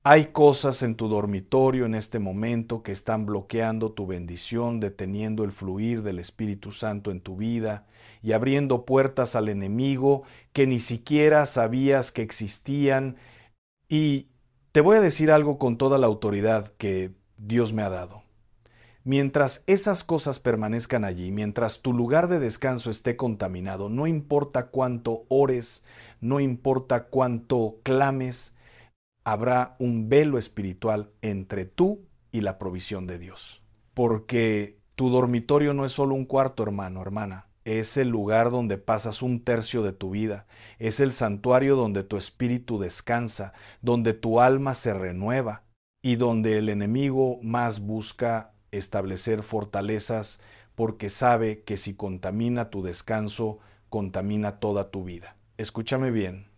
Hay cosas en tu dormitorio en este momento que están bloqueando tu bendición, deteniendo el fluir del Espíritu Santo en tu vida y abriendo puertas al enemigo que ni siquiera sabías que existían. Y te voy a decir algo con toda la autoridad que Dios me ha dado. Mientras esas cosas permanezcan allí, mientras tu lugar de descanso esté contaminado, no importa cuánto ores, no importa cuánto clames, habrá un velo espiritual entre tú y la provisión de Dios. Porque tu dormitorio no es solo un cuarto, hermano, hermana. Es el lugar donde pasas un tercio de tu vida. Es el santuario donde tu espíritu descansa, donde tu alma se renueva y donde el enemigo más busca establecer fortalezas porque sabe que si contamina tu descanso, contamina toda tu vida. Escúchame bien.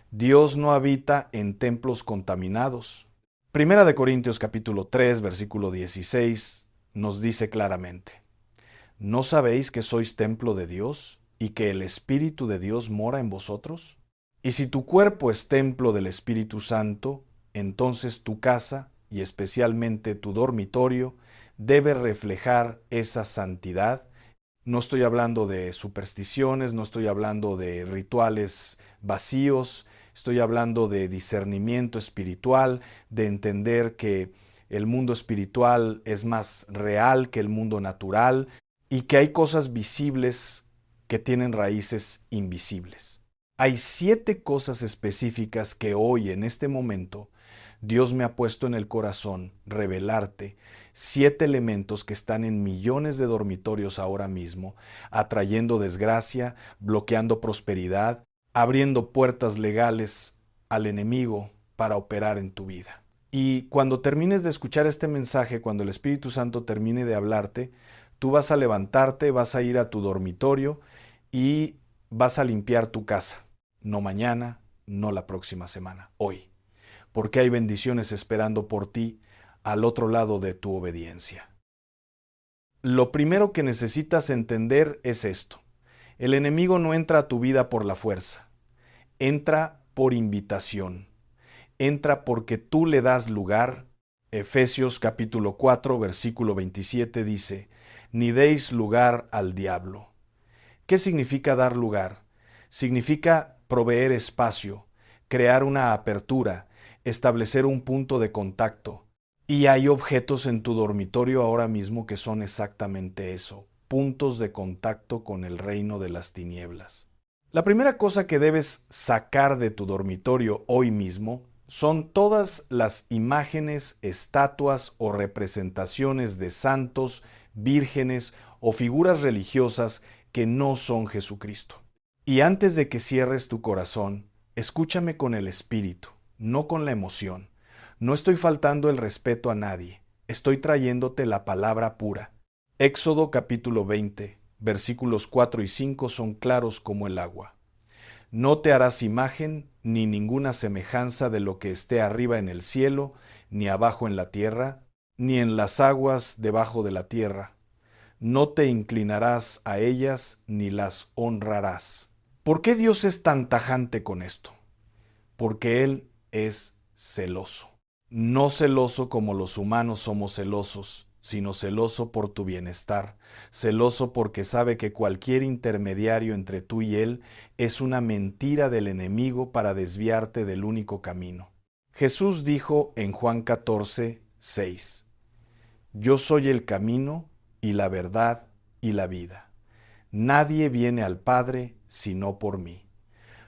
Dios no habita en templos contaminados. Primera de Corintios capítulo 3, versículo 16 nos dice claramente: ¿No sabéis que sois templo de Dios y que el Espíritu de Dios mora en vosotros? Y si tu cuerpo es templo del Espíritu Santo, entonces tu casa, y especialmente tu dormitorio, debe reflejar esa santidad. No estoy hablando de supersticiones, no estoy hablando de rituales vacíos, estoy hablando de discernimiento espiritual, de entender que el mundo espiritual es más real que el mundo natural y que hay cosas visibles que tienen raíces invisibles. Hay 7 cosas específicas que hoy, en este momento, Dios me ha puesto en el corazón revelarte. 7 elementos que están en millones de dormitorios ahora mismo, atrayendo desgracia, bloqueando prosperidad, abriendo puertas legales al enemigo para operar en tu vida. Y cuando termines de escuchar este mensaje, cuando el Espíritu Santo termine de hablarte, tú vas a levantarte, vas a ir a tu dormitorio y vas a limpiar tu casa. No mañana, no la próxima semana, hoy. Porque hay bendiciones esperando por ti al otro lado de tu obediencia. Lo primero que necesitas entender es esto. El enemigo no entra a tu vida por la fuerza, entra por invitación, entra porque tú le das lugar. Efesios capítulo 4, versículo 27 dice: ni deis lugar al diablo. ¿Qué significa dar lugar? Significa proveer espacio, crear una apertura, establecer un punto de contacto. Y hay objetos en tu dormitorio ahora mismo que son exactamente eso, puntos de contacto con el reino de las tinieblas. La primera cosa que debes sacar de tu dormitorio hoy mismo son todas las imágenes, estatuas o representaciones de santos, vírgenes o figuras religiosas que no son Jesucristo. Y antes de que cierres tu corazón, escúchame con el espíritu, no con la emoción. No estoy faltando el respeto a nadie, estoy trayéndote la palabra pura. Éxodo capítulo 20, versículos 4 y 5 son claros como el agua. No te harás imagen ni ninguna semejanza de lo que esté arriba en el cielo, ni abajo en la tierra, ni en las aguas debajo de la tierra. No te inclinarás a ellas ni las honrarás. ¿Por qué Dios es tan tajante con esto? Porque Él es celoso. No celoso como los humanos somos celosos, sino celoso por tu bienestar, celoso porque sabe que cualquier intermediario entre tú y Él es una mentira del enemigo para desviarte del único camino. Jesús dijo en Juan 14, 6: yo soy el camino y la verdad y la vida. Nadie viene al Padre sino por mí.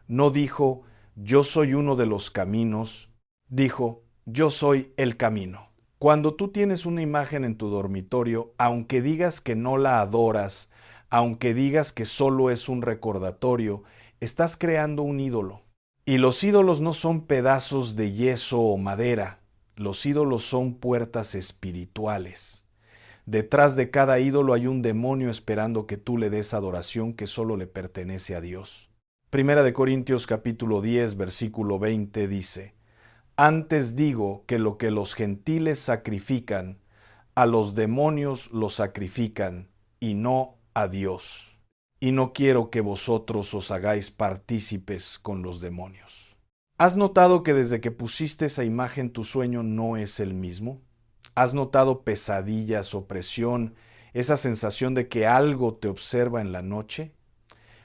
No dijo, yo soy uno de los caminos, dijo, yo soy el camino. Cuando tú tienes una imagen en tu dormitorio, aunque digas que no la adoras, aunque digas que solo es un recordatorio, estás creando un ídolo. Y los ídolos no son pedazos de yeso o madera, los ídolos son puertas espirituales. Detrás de cada ídolo hay un demonio esperando que tú le des adoración que solo le pertenece a Dios. Primera de Corintios capítulo 10, versículo 20 dice: antes digo que lo que los gentiles sacrifican, a los demonios lo sacrifican, y no a Dios. Y no quiero que vosotros os hagáis partícipes con los demonios. ¿Has notado que desde que pusiste esa imagen tu sueño no es el mismo? ¿Has notado pesadillas, opresión, esa sensación de que algo te observa en la noche?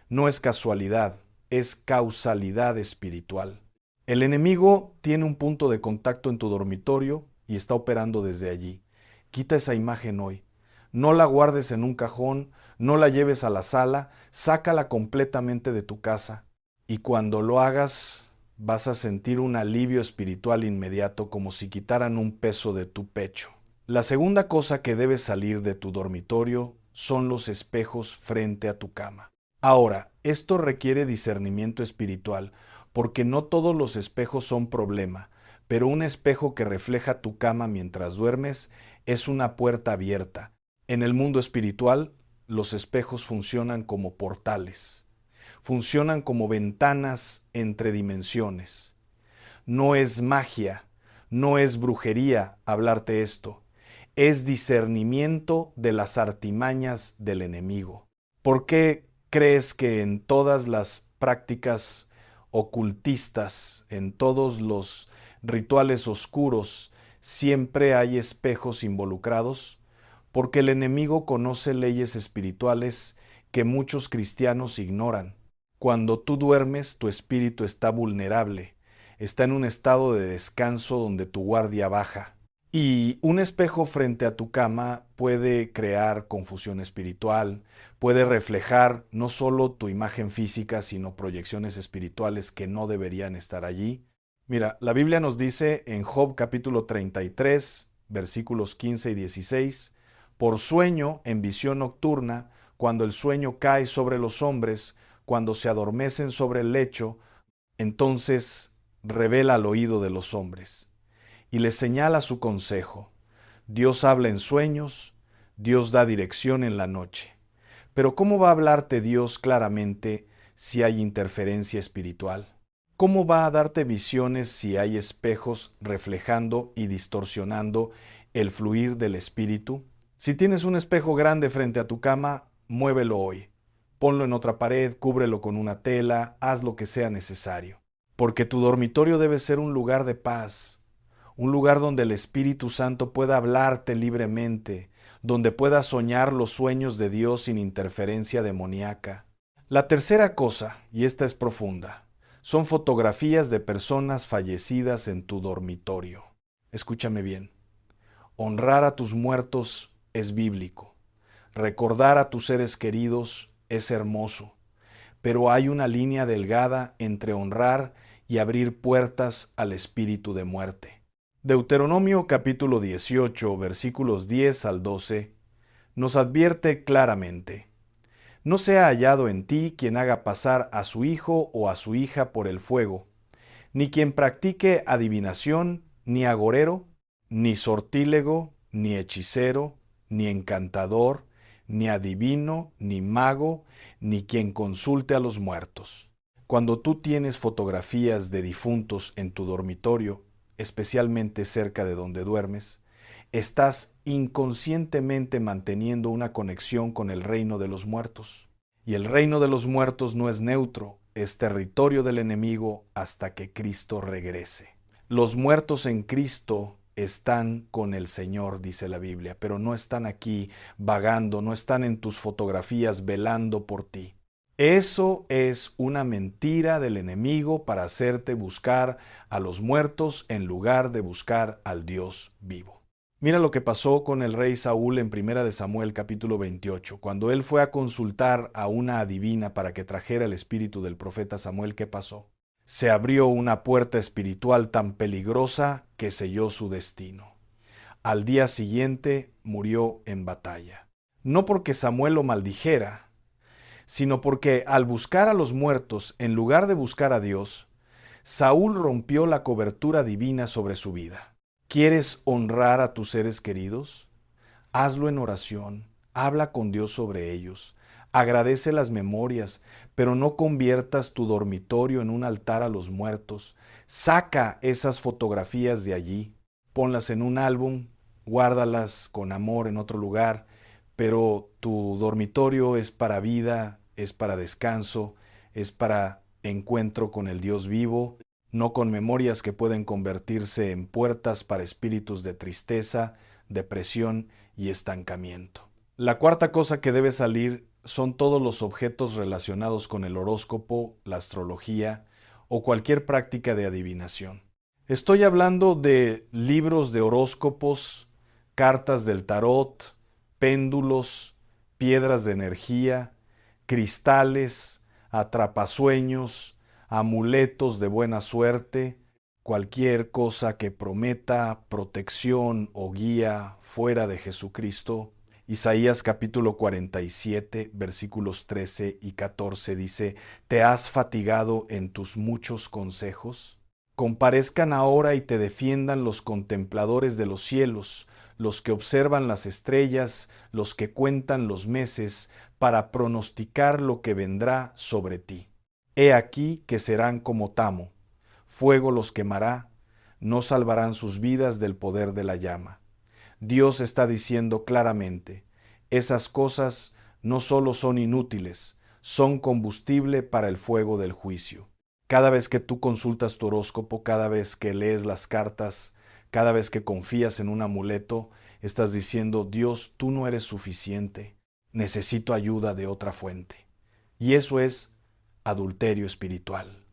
No es casualidad, es causalidad espiritual. El enemigo tiene un punto de contacto en tu dormitorio y está operando desde allí. Quita esa imagen hoy. No la guardes en un cajón, no la lleves a la sala, sácala completamente de tu casa. Y cuando lo hagas, vas a sentir un alivio espiritual inmediato, como si quitaran un peso de tu pecho. La segunda cosa que debe salir de tu dormitorio son los espejos frente a tu cama. Ahora, esto requiere discernimiento espiritual, porque no todos los espejos son problema, pero un espejo que refleja tu cama mientras duermes es una puerta abierta. En el mundo espiritual, los espejos funcionan como portales, funcionan como ventanas entre dimensiones. No es magia, no es brujería hablarte esto, es discernimiento de las artimañas del enemigo. ¿Por qué crees que en todas las prácticas ocultistas, en todos los rituales oscuros, siempre hay espejos involucrados? Porque el enemigo conoce leyes espirituales que muchos cristianos ignoran. Cuando tú duermes, tu espíritu está vulnerable, está en un estado de descanso donde tu guardia baja. Y un espejo frente a tu cama puede crear confusión espiritual, puede reflejar no solo tu imagen física, sino proyecciones espirituales que no deberían estar allí. Mira, la Biblia nos dice en Job capítulo 33, versículos 15 y 16, por sueño, en visión nocturna, cuando el sueño cae sobre los hombres, cuando se adormecen sobre el lecho, entonces revela al oído de los hombres y les señala su consejo. Dios habla en sueños, Dios da dirección en la noche. Pero ¿cómo va a hablarte Dios claramente si hay interferencia espiritual? ¿Cómo va a darte visiones si hay espejos reflejando y distorsionando el fluir del espíritu? Si tienes un espejo grande frente a tu cama, muévelo hoy. Ponlo en otra pared, cúbrelo con una tela, haz lo que sea necesario. Porque tu dormitorio debe ser un lugar de paz, un lugar donde el Espíritu Santo pueda hablarte libremente, donde puedas soñar los sueños de Dios sin interferencia demoníaca. La tercera cosa, y esta es profunda, son fotografías de personas fallecidas en tu dormitorio. Escúchame bien. Honrar a tus muertos es bíblico. Recordar a tus seres queridos es hermoso. Pero hay una línea delgada entre honrar y abrir puertas al espíritu de muerte. Deuteronomio capítulo 18, versículos 10 al 12, nos advierte claramente: no sea hallado en ti quien haga pasar a su hijo o a su hija por el fuego, ni quien practique adivinación, ni agorero, ni sortílego, ni hechicero, ni encantador, ni adivino, ni mago, ni quien consulte a los muertos. Cuando tú tienes fotografías de difuntos en tu dormitorio, especialmente cerca de donde duermes, estás inconscientemente manteniendo una conexión con el reino de los muertos. Y el reino de los muertos no es neutro, es territorio del enemigo hasta que Cristo regrese. Los muertos en Cristo están con el Señor, dice la Biblia, pero no están aquí vagando, no están en tus fotografías velando por ti. Eso es una mentira del enemigo para hacerte buscar a los muertos en lugar de buscar al Dios vivo. Mira lo que pasó con el rey Saúl en 1 de Samuel capítulo 28. Cuando él fue a consultar a una adivina para que trajera el espíritu del profeta Samuel, ¿qué pasó? Se abrió una puerta espiritual tan peligrosa que selló su destino. Al día siguiente murió en batalla. No porque Samuel lo maldijera, sino porque al buscar a los muertos en lugar de buscar a Dios, Saúl rompió la cobertura divina sobre su vida. ¿Quieres honrar a tus seres queridos? Hazlo en oración, habla con Dios sobre ellos, agradece las memorias, pero no conviertas tu dormitorio en un altar a los muertos. Saca esas fotografías de allí, ponlas en un álbum, guárdalas con amor en otro lugar, pero tu dormitorio es para vida, es para descanso, es para encuentro con el Dios vivo. no con memorias que pueden convertirse en puertas para espíritus de tristeza, depresión y estancamiento. La cuarta cosa que debe salir son todos los objetos relacionados con el horóscopo, la astrología o cualquier práctica de adivinación. Estoy hablando de libros de horóscopos, cartas del tarot, péndulos, piedras de energía, cristales, atrapasueños, amuletos de buena suerte, cualquier cosa que prometa protección o guía fuera de Jesucristo. Isaías capítulo 47, versículos 13 y 14 dice: ¿Te has fatigado en tus muchos consejos? Comparezcan ahora y te defiendan los contempladores de los cielos, los que observan las estrellas, los que cuentan los meses, para pronosticar lo que vendrá sobre ti. He aquí que serán como tamo, fuego los quemará, no salvarán sus vidas del poder de la llama. Dios está diciendo claramente: esas cosas no solo son inútiles, son combustible para el fuego del juicio. Cada vez que tú consultas tu horóscopo, cada vez que lees las cartas, cada vez que confías en un amuleto, estás diciendo: Dios, tú no eres suficiente, necesito ayuda de otra fuente. Y eso es adulterio espiritual.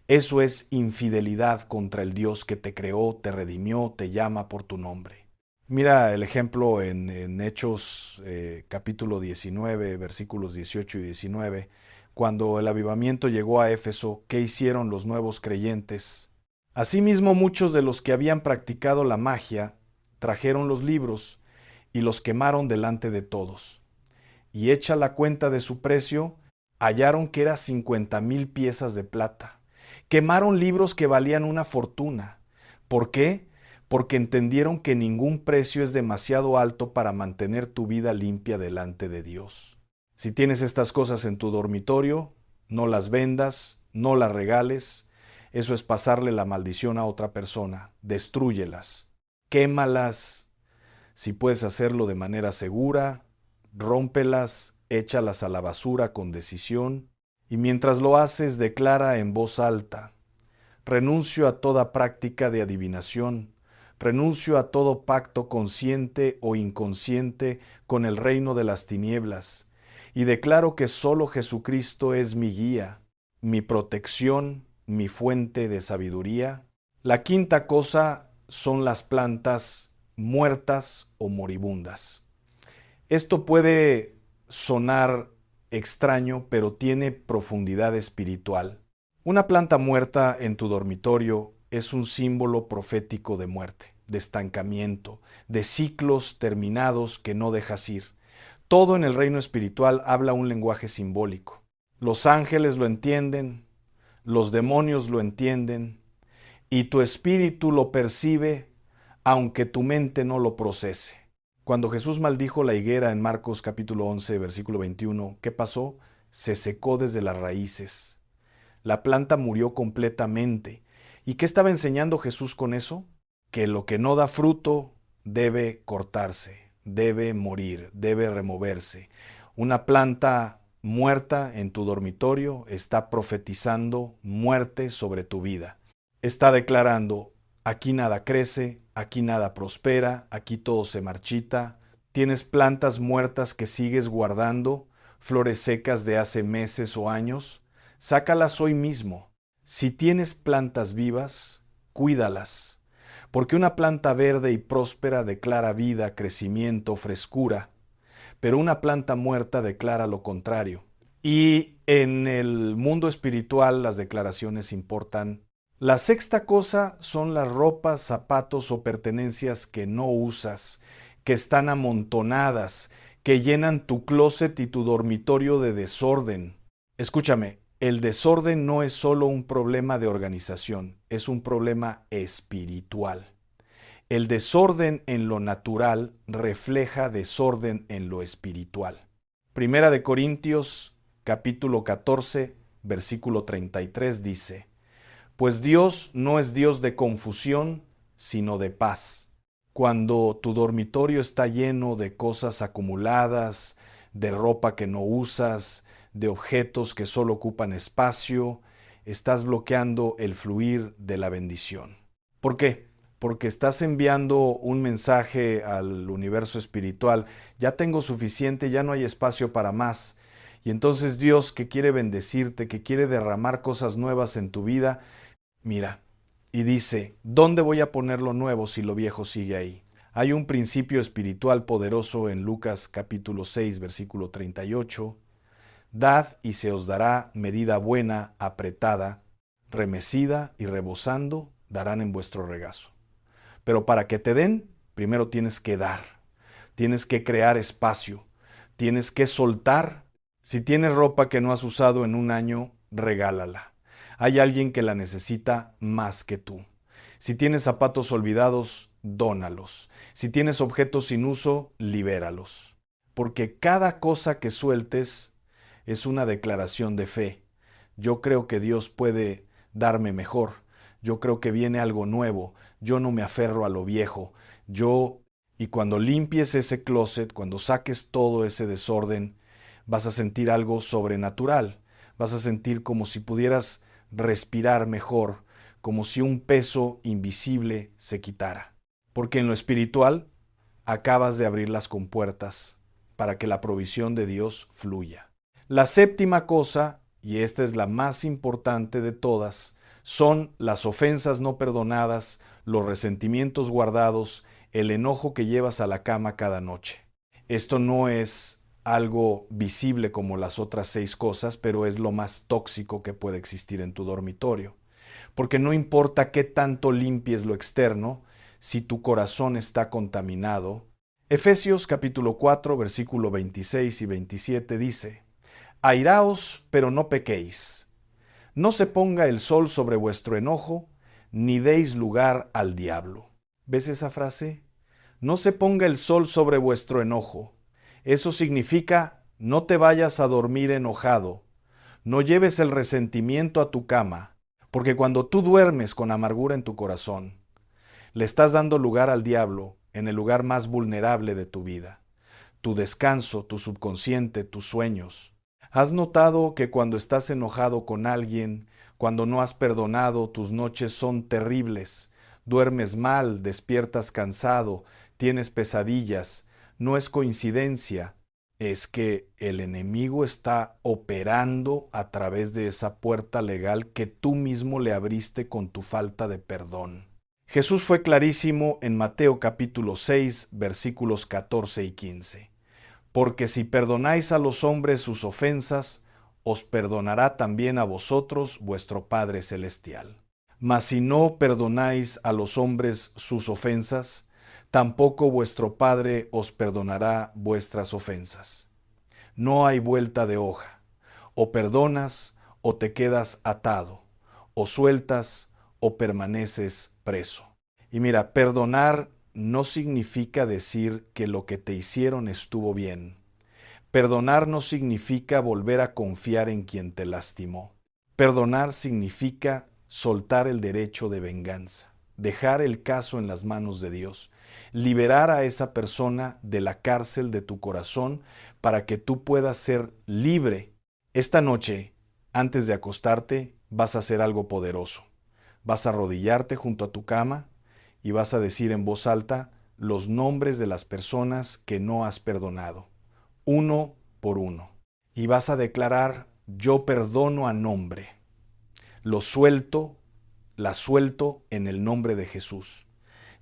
Eso es infidelidad contra el Dios que te creó, te redimió, te llama por tu nombre. Mira el ejemplo en Hechos capítulo 19, versículos 18 y 19. Cuando el avivamiento llegó a Éfeso, ¿qué hicieron los nuevos creyentes? Asimismo, muchos de los que habían practicado la magia trajeron los libros y los quemaron delante de todos. Y hecha la cuenta de su precio, hallaron que era 50,000 piezas de plata. Quemaron libros que valían una fortuna. ¿Por qué? Porque entendieron que ningún precio es demasiado alto para mantener tu vida limpia delante de Dios. Si tienes estas cosas en tu dormitorio, no las vendas, no las regales. Eso es pasarle la maldición a otra persona. Destrúyelas, quémalas. Si puedes hacerlo de manera segura, rómpelas, échalas a la basura con decisión. Y mientras lo haces, declara en voz alta: renuncio a toda práctica de adivinación, renuncio a todo pacto consciente o inconsciente con el reino de las tinieblas, y declaro que solo Jesucristo es mi guía, mi protección, mi fuente de sabiduría. La quinta cosa son las plantas muertas o moribundas. Esto puede sonar extraño, pero tiene profundidad espiritual. Una planta muerta en tu dormitorio es un símbolo profético de muerte, de estancamiento, de ciclos terminados que no dejas ir. Todo en el reino espiritual habla un lenguaje simbólico. Los ángeles lo entienden, los demonios lo entienden, y tu espíritu lo percibe, aunque tu mente no lo procese. Cuando Jesús maldijo la higuera en Marcos capítulo 11, versículo 21, ¿qué pasó? Se secó desde las raíces. La planta murió completamente. ¿Y qué estaba enseñando Jesús con eso? Que lo que no da fruto debe cortarse, debe morir, debe removerse. Una planta muerta en tu dormitorio está profetizando muerte sobre tu vida. Está declarando: aquí nada crece, aquí nada prospera, aquí todo se marchita. Tienes plantas muertas que sigues guardando, flores secas de hace meses o años. Sácalas hoy mismo. Si tienes plantas vivas, cuídalas, porque una planta verde y próspera declara vida, crecimiento, frescura, pero una planta muerta declara lo contrario. Y en el mundo espiritual las declaraciones importan. La sexta cosa son las ropas, zapatos o pertenencias que no usas, que están amontonadas, que llenan tu closet y tu dormitorio de desorden. Escúchame, el desorden no es solo un problema de organización, es un problema espiritual. El desorden en lo natural refleja desorden en lo espiritual. Primera de Corintios, capítulo 14, versículo 33 dice: pues Dios no es Dios de confusión, sino de paz. Cuando tu dormitorio está lleno de cosas acumuladas, de ropa que no usas, de objetos que solo ocupan espacio, estás bloqueando el fluir de la bendición. ¿Por qué? Porque estás enviando un mensaje al universo espiritual. Ya tengo suficiente, ya no hay espacio para más. Y entonces Dios, que quiere bendecirte, que quiere derramar cosas nuevas en tu vida, mira, y dice, ¿dónde voy a poner lo nuevo si lo viejo sigue ahí? Hay un principio espiritual poderoso en Lucas capítulo 6, versículo 38. Dad y se os dará medida buena, apretada, remecida y rebosando, darán en vuestro regazo. Pero para que te den, primero tienes que dar, tienes que crear espacio, tienes que soltar. Si tienes ropa que no has usado en un año, regálala. Hay alguien que la necesita más que tú. Si tienes zapatos olvidados, dónalos. Si tienes objetos sin uso, libéralos. Porque cada cosa que sueltes es una declaración de fe. Yo creo que Dios puede darme mejor. Yo creo que viene algo nuevo. Yo no me aferro a lo viejo. Y cuando limpies ese closet, cuando saques todo ese desorden, vas a sentir algo sobrenatural. Vas a sentir como si pudieras respirar mejor, como si un peso invisible se quitara. Porque en lo espiritual acabas de abrir las compuertas para que la provisión de Dios fluya. La séptima cosa, y esta es la más importante de todas, son las ofensas no perdonadas, los resentimientos guardados, el enojo que llevas a la cama cada noche. Esto no es algo visible como las otras 6 cosas, pero es lo más tóxico que puede existir en tu dormitorio. Porque no importa qué tanto limpies lo externo, si tu corazón está contaminado. Efesios capítulo 4, versículo 26 y 27 dice: Airaos, pero no pequéis. No se ponga el sol sobre vuestro enojo, ni deis lugar al diablo. ¿Ves esa frase? No se ponga el sol sobre vuestro enojo. Eso significa, no te vayas a dormir enojado. No lleves el resentimiento a tu cama, porque cuando tú duermes con amargura en tu corazón, le estás dando lugar al diablo en el lugar más vulnerable de tu vida. Tu descanso, tu subconsciente, tus sueños. ¿Has notado que cuando estás enojado con alguien, cuando no has perdonado, tus noches son terribles? Duermes mal, despiertas cansado, tienes pesadillas. No es coincidencia, es que el enemigo está operando a través de esa puerta legal que tú mismo le abriste con tu falta de perdón. Jesús fue clarísimo en Mateo capítulo 6, versículos 14 y 15. Porque si perdonáis a los hombres sus ofensas, os perdonará también a vosotros vuestro Padre Celestial. Mas si no perdonáis a los hombres sus ofensas, tampoco vuestro Padre os perdonará vuestras ofensas. No hay vuelta de hoja. O perdonas o te quedas atado, o sueltas o permaneces preso. Y mira, perdonar no significa decir que lo que te hicieron estuvo bien. Perdonar no significa volver a confiar en quien te lastimó. Perdonar significa soltar el derecho de venganza, dejar el caso en las manos de Dios, liberar a esa persona de la cárcel de tu corazón para que tú puedas ser libre. Esta noche, antes de acostarte, vas a hacer algo poderoso. Vas a arrodillarte junto a tu cama y vas a decir en voz alta los nombres de las personas que no has perdonado, uno por uno. Y vas a declarar: yo perdono a nombre. Lo suelto, la suelto en el nombre de Jesús.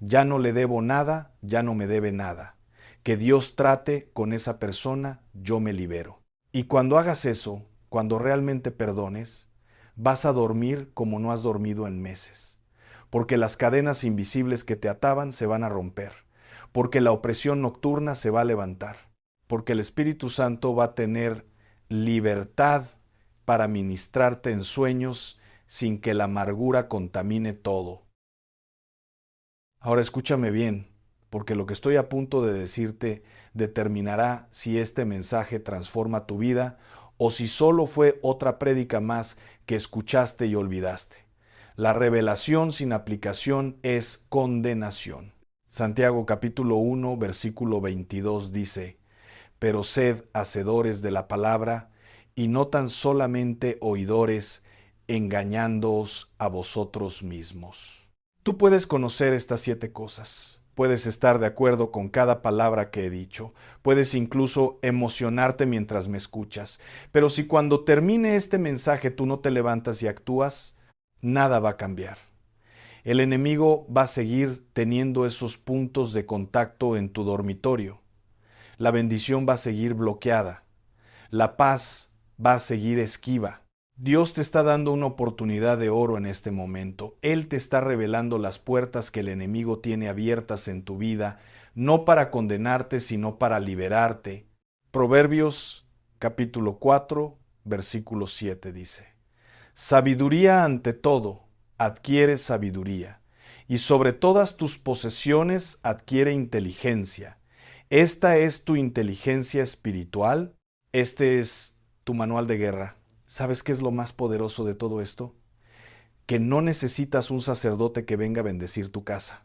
Ya no le debo nada, ya no me debe nada. Que Dios trate con esa persona, yo me libero. Y cuando hagas eso, cuando realmente perdones, vas a dormir como no has dormido en meses. Porque las cadenas invisibles que te ataban se van a romper. Porque la opresión nocturna se va a levantar. Porque el Espíritu Santo va a tener libertad para ministrarte en sueños sin que la amargura contamine todo. Ahora escúchame bien, porque lo que estoy a punto de decirte determinará si este mensaje transforma tu vida o si solo fue otra prédica más que escuchaste y olvidaste. La revelación sin aplicación es condenación. Santiago capítulo 1, versículo 22 dice: pero sed hacedores de la palabra, y no tan solamente oidores, engañándoos a vosotros mismos. Tú puedes conocer estas 7 cosas. Puedes estar de acuerdo con cada palabra que he dicho. Puedes incluso emocionarte mientras me escuchas. Pero si cuando termine este mensaje tú no te levantas y actúas, nada va a cambiar. El enemigo va a seguir teniendo esos puntos de contacto en tu dormitorio. La bendición va a seguir bloqueada. La paz va a seguir esquiva. Dios te está dando una oportunidad de oro en este momento. Él te está revelando las puertas que el enemigo tiene abiertas en tu vida, no para condenarte, sino para liberarte. Proverbios capítulo 4, versículo 7 dice: Sabiduría ante todo, adquiere sabiduría, y sobre todas tus posesiones adquiere inteligencia. Esta es tu inteligencia espiritual. Este es tu manual de guerra. ¿Sabes qué es lo más poderoso de todo esto? Que no necesitas un sacerdote que venga a bendecir tu casa.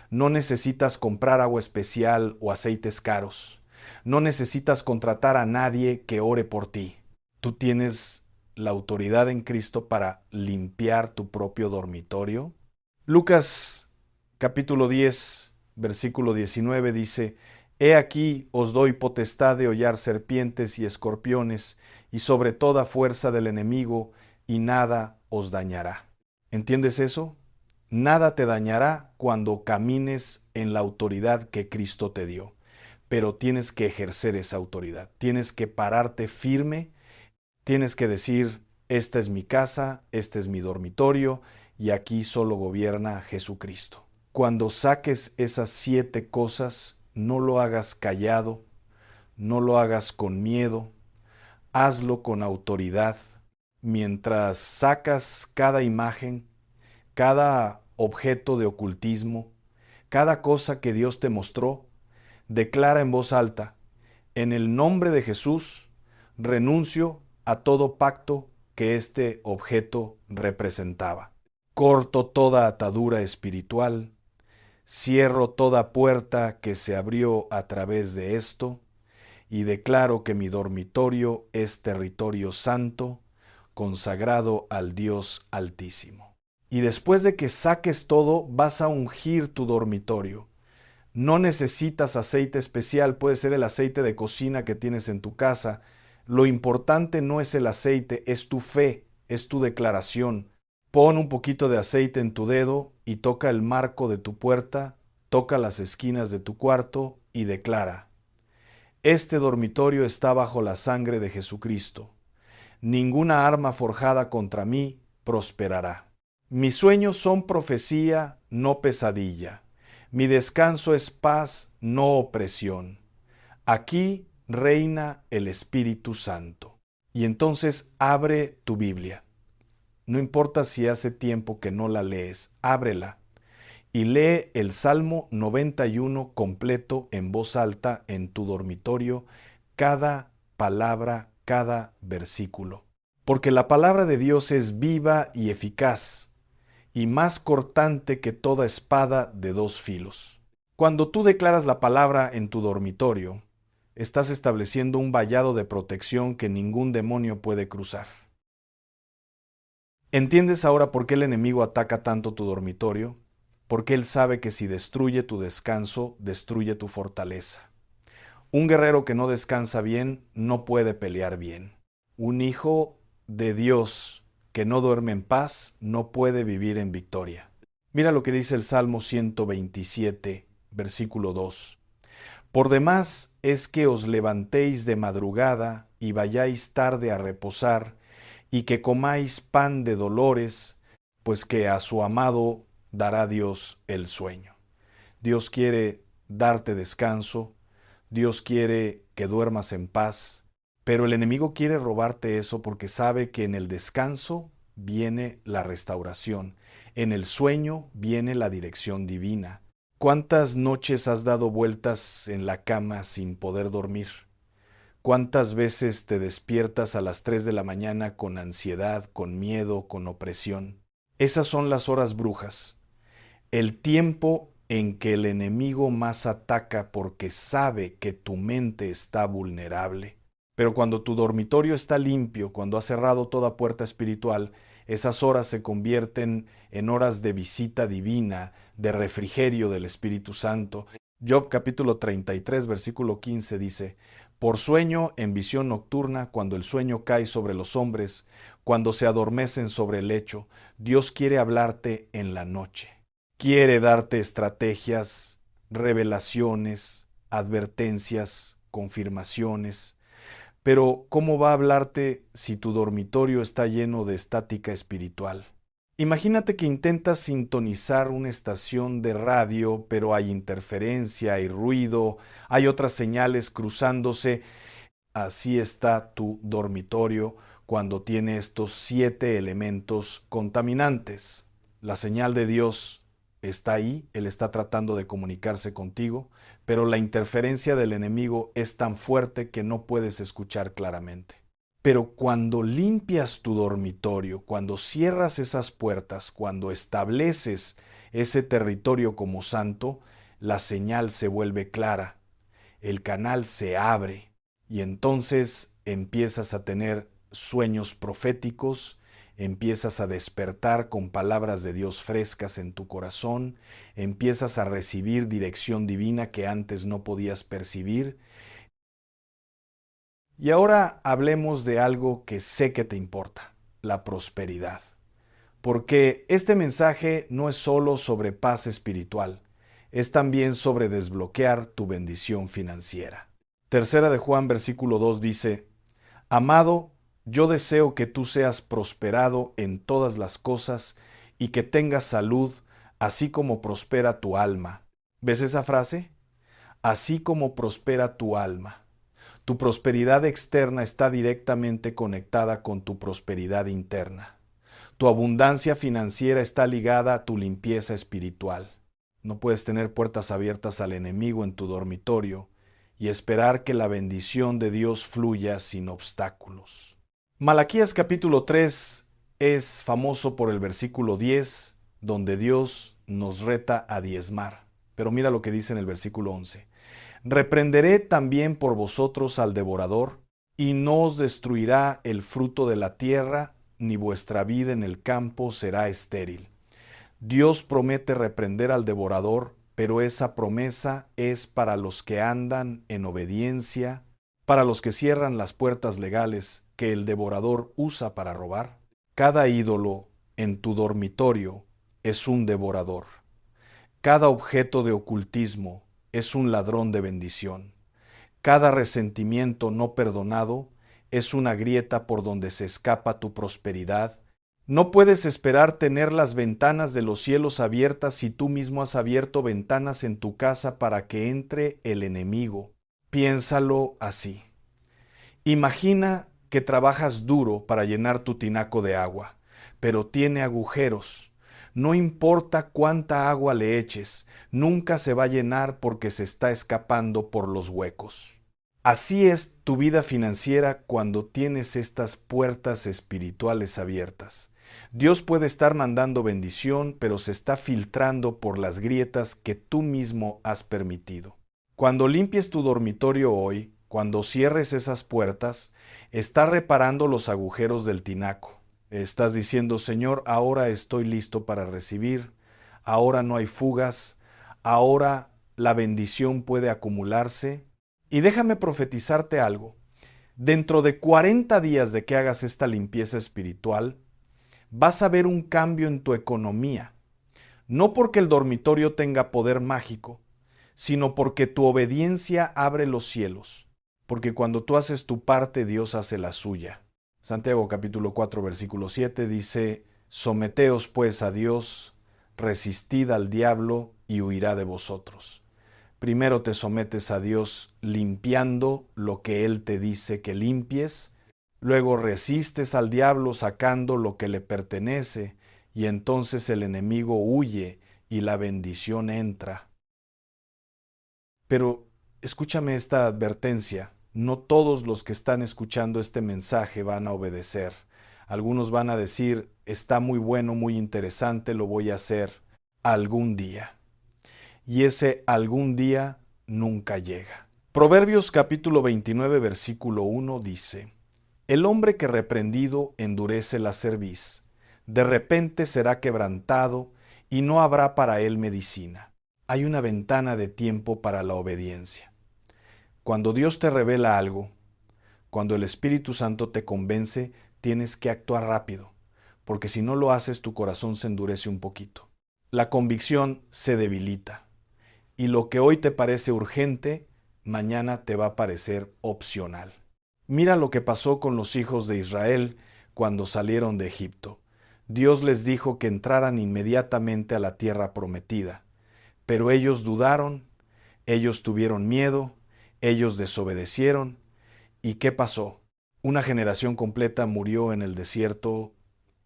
No necesitas comprar agua especial o aceites caros. No necesitas contratar a nadie que ore por ti. Tú tienes la autoridad en Cristo para limpiar tu propio dormitorio. Lucas capítulo 10, versículo 19 dice: He aquí os doy potestad de hollar serpientes y escorpiones, y sobre toda fuerza del enemigo, y nada os dañará. ¿Entiendes eso? Nada te dañará cuando camines en la autoridad que Cristo te dio. Pero tienes que ejercer esa autoridad. Tienes que pararte firme. Tienes que decir: esta es mi casa, este es mi dormitorio, y aquí solo gobierna Jesucristo. Cuando saques esas 7 cosas, no lo hagas callado, no lo hagas con miedo, hazlo con autoridad. Mientras sacas cada imagen, cada objeto de ocultismo, cada cosa que Dios te mostró, declara en voz alta: en el nombre de Jesús, renuncio a todo pacto que este objeto representaba. Corto toda atadura espiritual, cierro toda puerta que se abrió a través de esto, y declaro que mi dormitorio es territorio santo, consagrado al Dios Altísimo. Y después de que saques todo, vas a ungir tu dormitorio. No necesitas aceite especial, puede ser el aceite de cocina que tienes en tu casa. Lo importante no es el aceite, es tu fe, es tu declaración. Pon un poquito de aceite en tu dedo y toca el marco de tu puerta, toca las esquinas de tu cuarto y declara: este dormitorio está bajo la sangre de Jesucristo. Ninguna arma forjada contra mí prosperará. Mis sueños son profecía, no pesadilla. Mi descanso es paz, no opresión. Aquí reina el Espíritu Santo. Y entonces abre tu Biblia. No importa si hace tiempo que no la lees, ábrela y lee el Salmo 91 completo en voz alta en tu dormitorio, cada palabra, cada versículo. Porque la palabra de Dios es viva y eficaz, y más cortante que toda espada de 2 filos. Cuando tú declaras la palabra en tu dormitorio, estás estableciendo un vallado de protección que ningún demonio puede cruzar. ¿Entiendes ahora por qué el enemigo ataca tanto tu dormitorio? Porque él sabe que si destruye tu descanso, destruye tu fortaleza. Un guerrero que no descansa bien no puede pelear bien. Un hijo de Dios que no duerme en paz no puede vivir en victoria. Mira lo que dice el Salmo 127, versículo 2. Por demás es que os levantéis de madrugada y vayáis tarde a reposar, y que comáis pan de dolores, pues que a su amado dará Dios el sueño. Dios quiere darte descanso, Dios quiere que duermas en paz, pero el enemigo quiere robarte eso porque sabe que en el descanso viene la restauración, en el sueño viene la dirección divina. ¿Cuántas noches has dado vueltas en la cama sin poder dormir? ¿Cuántas veces te despiertas a las 3 de la mañana con ansiedad, con miedo, con opresión? Esas son las horas brujas, el tiempo en que el enemigo más ataca porque sabe que tu mente está vulnerable. Pero cuando tu dormitorio está limpio, cuando has cerrado toda puerta espiritual, Esas horas se convierten en horas de visita divina, de refrigerio del Espíritu Santo. Job capítulo 33, versículo 15 dice: por sueño en visión nocturna, cuando el sueño cae sobre los hombres, cuando se adormecen sobre el lecho, Dios quiere hablarte en la noche. Quiere darte estrategias, revelaciones, advertencias, confirmaciones. Pero ¿cómo va a hablarte si tu dormitorio está lleno de estática espiritual? Imagínate que intentas sintonizar una estación de radio, pero hay interferencia, hay ruido, hay otras señales cruzándose. Así está tu dormitorio cuando tiene estos 7 elementos contaminantes. La señal de Dios está ahí, Él está tratando de comunicarse contigo, pero la interferencia del enemigo es tan fuerte que no puedes escuchar claramente. Pero cuando limpias tu dormitorio, cuando cierras esas puertas, cuando estableces ese territorio como santo, la señal se vuelve clara, el canal se abre y entonces empiezas a tener sueños proféticos, empiezas a despertar con palabras de Dios frescas en tu corazón, empiezas a recibir dirección divina que antes no podías percibir. Y ahora hablemos de algo que sé que te importa, la prosperidad. Porque este mensaje no es solo sobre paz espiritual, es también sobre desbloquear tu bendición financiera. Tercera de Juan, versículo 2 dice: amado, yo deseo que tú seas prosperado en todas las cosas y que tengas salud, así como prospera tu alma. ¿Ves esa frase? Así como prospera tu alma. Tu prosperidad externa está directamente conectada con tu prosperidad interna. Tu abundancia financiera está ligada a tu limpieza espiritual. No puedes tener puertas abiertas al enemigo en tu dormitorio y esperar que la bendición de Dios fluya sin obstáculos. Malaquías capítulo 3 es famoso por el versículo 10, donde Dios nos reta a diezmar. Pero mira lo que dice en el versículo 11. Reprenderé también por vosotros al devorador, y no os destruirá el fruto de la tierra, ni vuestra vida en el campo será estéril. Dios promete reprender al devorador, pero esa promesa es para los que andan en obediencia, para los que cierran las puertas legales que el devorador usa para robar. Cada ídolo en tu dormitorio es un devorador. Cada objeto de ocultismo es un ladrón de bendición. Cada resentimiento no perdonado es una grieta por donde se escapa tu prosperidad. No puedes esperar tener las ventanas de los cielos abiertas si tú mismo has abierto ventanas en tu casa para que entre el enemigo. Piénsalo así. Imagina que trabajas duro para llenar tu tinaco de agua, pero tiene agujeros. No importa cuánta agua le eches, nunca se va a llenar porque se está escapando por los huecos. Así es tu vida financiera cuando tienes estas puertas espirituales abiertas. Dios puede estar mandando bendición, pero se está filtrando por las grietas que tú mismo has permitido. Cuando limpies tu dormitorio hoy, cuando cierres esas puertas, estás reparando los agujeros del tinaco. Estás diciendo: Señor, ahora estoy listo para recibir, ahora no hay fugas, ahora la bendición puede acumularse. Y déjame profetizarte algo. Dentro de 40 días de que hagas esta limpieza espiritual, vas a ver un cambio en tu economía. No porque el dormitorio tenga poder mágico, sino porque tu obediencia abre los cielos. Porque cuando tú haces tu parte, Dios hace la suya. Santiago capítulo 4, versículo 7 dice: someteos pues a Dios, resistid al diablo y huirá de vosotros. Primero te sometes a Dios limpiando lo que Él te dice que limpies, luego resistes al diablo sacando lo que le pertenece, y entonces el enemigo huye y la bendición entra. Pero escúchame esta advertencia. No todos los que están escuchando este mensaje van a obedecer. Algunos van a decir: está muy bueno, muy interesante, lo voy a hacer algún día. Y ese algún día nunca llega. Proverbios capítulo 29, versículo 1 dice: el hombre que reprendido endurece la cerviz, De repente será quebrantado y no habrá para él medicina. Hay una ventana de tiempo para la obediencia. Cuando Dios te revela algo, cuando el Espíritu Santo te convence, tienes que actuar rápido, porque si no lo haces, tu corazón se endurece un poquito. La convicción se debilita, y lo que hoy te parece urgente, mañana te va a parecer opcional. Mira lo que pasó con los hijos de Israel cuando salieron de Egipto. Dios les dijo que entraran inmediatamente a la tierra prometida, pero ellos dudaron, ellos tuvieron miedo, ellos desobedecieron. ¿Y qué pasó? Una generación completa murió en el desierto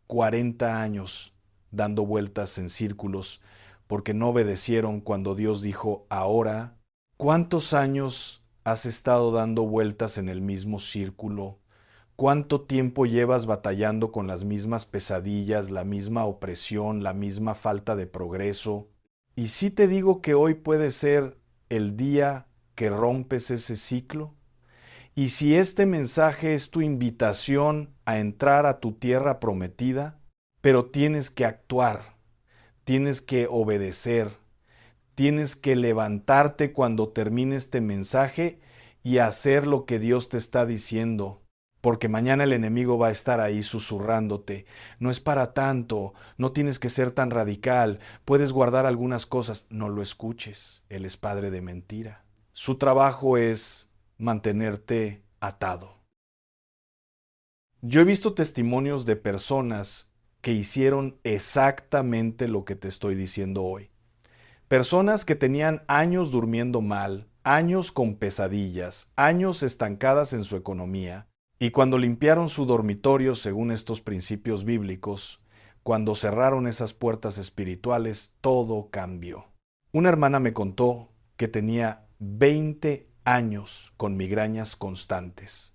40 años dando vueltas en círculos porque no obedecieron cuando Dios dijo ahora. ¿Cuántos años has estado dando vueltas en el mismo círculo? ¿Cuánto tiempo llevas batallando con las mismas pesadillas, la misma opresión, la misma falta de progreso? Y si te digo que hoy puede ser el día que rompes ese ciclo. Y si este mensaje es tu invitación a entrar a tu tierra prometida, pero tienes que actuar, tienes que obedecer, tienes que levantarte cuando termine este mensaje y hacer lo que Dios te está diciendo, porque mañana el enemigo va a estar ahí susurrándote. No es para tanto, no tienes que ser tan radical, puedes guardar algunas cosas. No lo escuches, él es padre de mentira. Su trabajo es mantenerte atado. Yo he visto testimonios de personas que hicieron exactamente lo que te estoy diciendo hoy. Personas que tenían años durmiendo mal, años con pesadillas, años estancadas en su economía, y cuando limpiaron su dormitorio según estos principios bíblicos, cuando cerraron esas puertas espirituales, todo cambió. Una hermana me contó que tenía 20 años con migrañas constantes.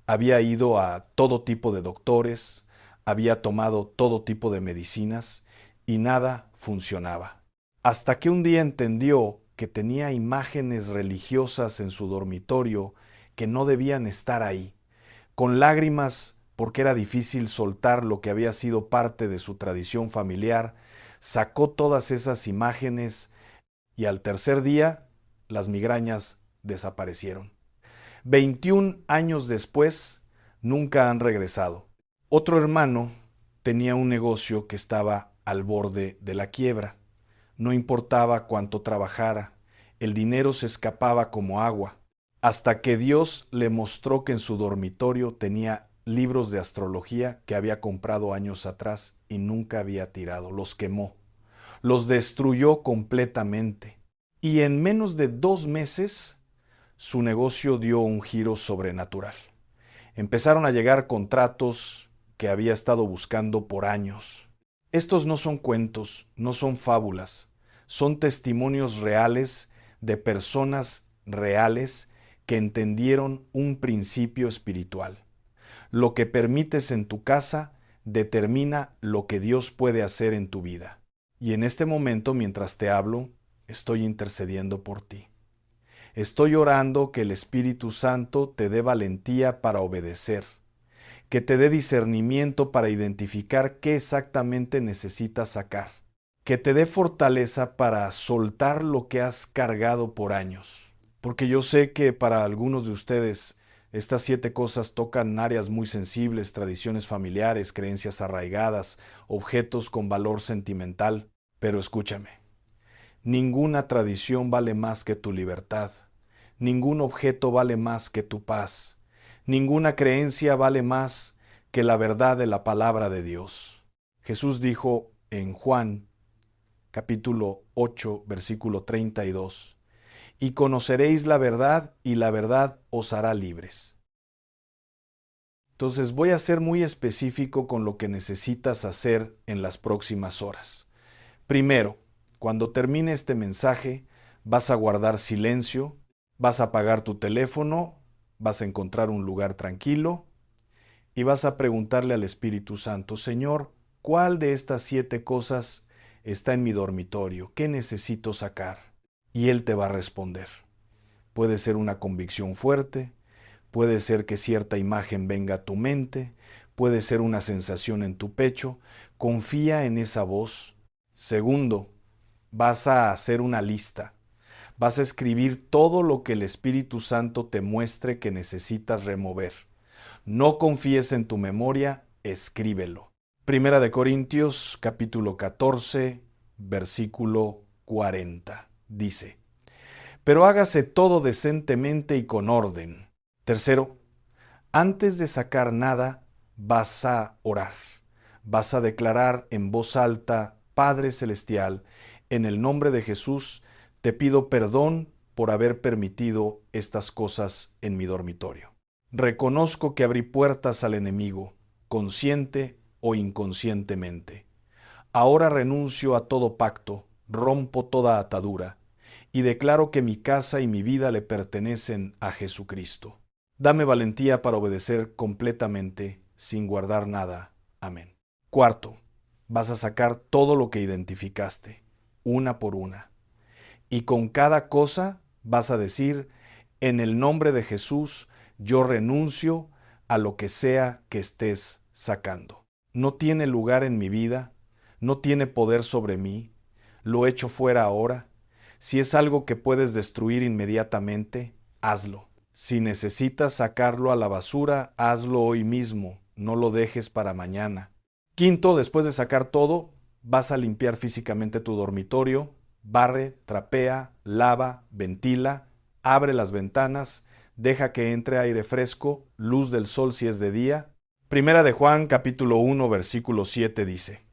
Había ido a todo tipo de doctores, había tomado todo tipo de medicinas y nada funcionaba. Hasta que un día entendió que tenía imágenes religiosas en su dormitorio que no debían estar ahí, con lágrimas porque era difícil soltar lo que había sido parte de su tradición familiar, sacó todas esas imágenes y al tercer día las migrañas desaparecieron. 21 años después, nunca han regresado. Otro hermano tenía un negocio que estaba al borde de la quiebra. No importaba cuánto trabajara, el dinero se escapaba como agua, hasta que Dios le mostró que en su dormitorio tenía libros de astrología que había comprado años atrás y nunca había tirado. Los quemó, los destruyó completamente. Y en menos de 2 meses, su negocio dio un giro sobrenatural. Empezaron a llegar contratos que había estado buscando por años. Estos no son cuentos, no son fábulas, son testimonios reales de personas reales que entendieron un principio espiritual. Lo que permites en tu casa determina lo que Dios puede hacer en tu vida. Y en este momento, mientras te hablo, estoy intercediendo por ti. Estoy orando que el Espíritu Santo te dé valentía para obedecer, que te dé discernimiento para identificar qué exactamente necesitas sacar, que te dé fortaleza para soltar lo que has cargado por años. Porque yo sé que para algunos de ustedes estas 7 cosas tocan áreas muy sensibles, tradiciones familiares, creencias arraigadas, objetos con valor sentimental. Pero escúchame, ninguna tradición vale más que tu libertad. Ningún objeto vale más que tu paz. Ninguna creencia vale más que la verdad de la palabra de Dios. Jesús dijo en Juan, capítulo 8, versículo 32, y conoceréis la verdad, y la verdad os hará libres. Entonces voy a ser muy específico con lo que necesitas hacer en las próximas horas. Primero, cuando termine este mensaje, vas a guardar silencio, vas a apagar tu teléfono, vas a encontrar un lugar tranquilo y vas a preguntarle al Espíritu Santo, Señor, ¿cuál de estas 7 cosas está en mi dormitorio? ¿Qué necesito sacar? Y Él te va a responder. Puede ser una convicción fuerte, puede ser que cierta imagen venga a tu mente, puede ser una sensación en tu pecho. Confía en esa voz. Segundo, vas a hacer una lista. Vas a escribir todo lo que el Espíritu Santo te muestre que necesitas remover. No confíes en tu memoria, escríbelo. Primera de Corintios, capítulo 14, versículo 40. Dice: pero hágase todo decentemente y con orden. Tercero, antes de sacar nada, vas a orar. Vas a declarar en voz alta: Padre Celestial, en el nombre de Jesús, te pido perdón por haber permitido estas cosas en mi dormitorio. Reconozco que abrí puertas al enemigo, consciente o inconscientemente. Ahora renuncio a todo pacto, rompo toda atadura, y declaro que mi casa y mi vida le pertenecen a Jesucristo. Dame valentía para obedecer completamente, sin guardar nada. Amén. Cuarto, vas a sacar todo lo que identificaste, una por una. Y con cada cosa vas a decir: en el nombre de Jesús, yo renuncio a lo que sea que estés sacando. No tiene lugar en mi vida, no tiene poder sobre mí, lo echo fuera ahora. Si es algo que puedes destruir inmediatamente, hazlo. Si necesitas sacarlo a la basura, hazlo hoy mismo, no lo dejes para mañana. Quinto, después de sacar todo, vas a limpiar físicamente tu dormitorio. Barre, trapea, lava, ventila, abre las ventanas, deja que entre aire fresco, luz del sol si es de día. Primera de Juan, capítulo 1, versículo 7 dice: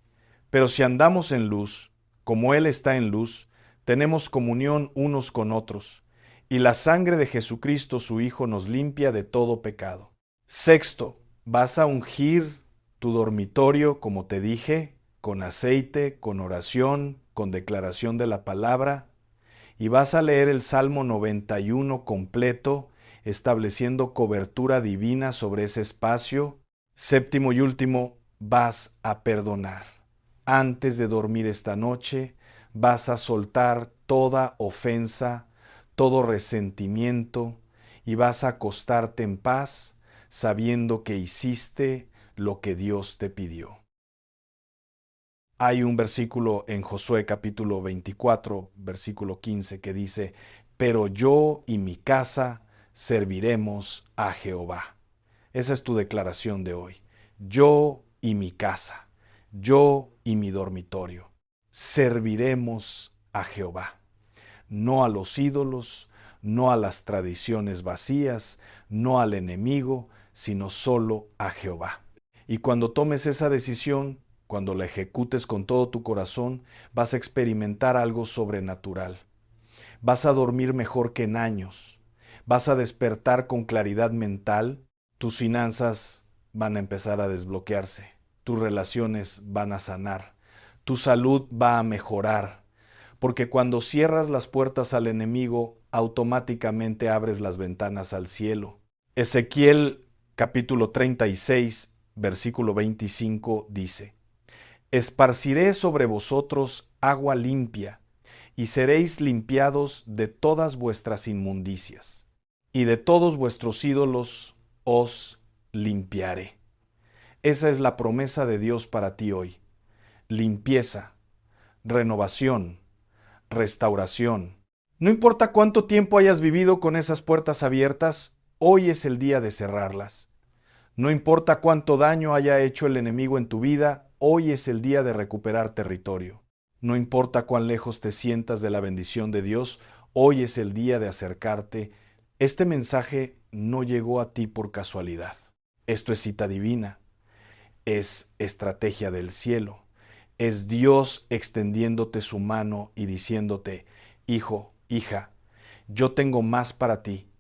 pero si andamos en luz, como Él está en luz, tenemos comunión unos con otros, y la sangre de Jesucristo su Hijo nos limpia de todo pecado. Sexto, vas a ungir tu dormitorio, como te dije, con aceite, con oración, con declaración de la palabra, y vas a leer el Salmo 91 completo, estableciendo cobertura divina sobre ese espacio. Séptimo y último, vas a perdonar. Antes de dormir esta noche, vas a soltar toda ofensa, todo resentimiento, y vas a acostarte en paz, sabiendo que hiciste lo que Dios te pidió. Hay un versículo en Josué capítulo 24, versículo 15, que dice: pero yo y mi casa serviremos a Jehová. Esa es tu declaración de hoy. Yo y mi casa, yo y mi dormitorio, serviremos a Jehová. No a los ídolos, no a las tradiciones vacías, no al enemigo, sino solo a Jehová. Y cuando tomes esa decisión, cuando la ejecutes con todo tu corazón, vas a experimentar algo sobrenatural. Vas a dormir mejor que en años. Vas a despertar con claridad mental. Tus finanzas van a empezar a desbloquearse. Tus relaciones van a sanar. Tu salud va a mejorar. Porque cuando cierras las puertas al enemigo, automáticamente abres las ventanas al cielo. Ezequiel capítulo 36, versículo 25 dice: esparciré sobre vosotros agua limpia, y seréis limpiados de todas vuestras inmundicias, y de todos vuestros ídolos os limpiaré. Esa es la promesa de Dios para ti hoy. Limpieza, renovación, restauración. No importa cuánto tiempo hayas vivido con esas puertas abiertas, hoy es el día de cerrarlas. No importa cuánto daño haya hecho el enemigo en tu vida, hoy es el día de recuperar territorio. No importa cuán lejos te sientas de la bendición de Dios, hoy es el día de acercarte. Este mensaje no llegó a ti por casualidad. Esto es cita divina. Es estrategia del cielo. Es Dios extendiéndote su mano y diciéndote: hijo, hija, yo tengo más para ti,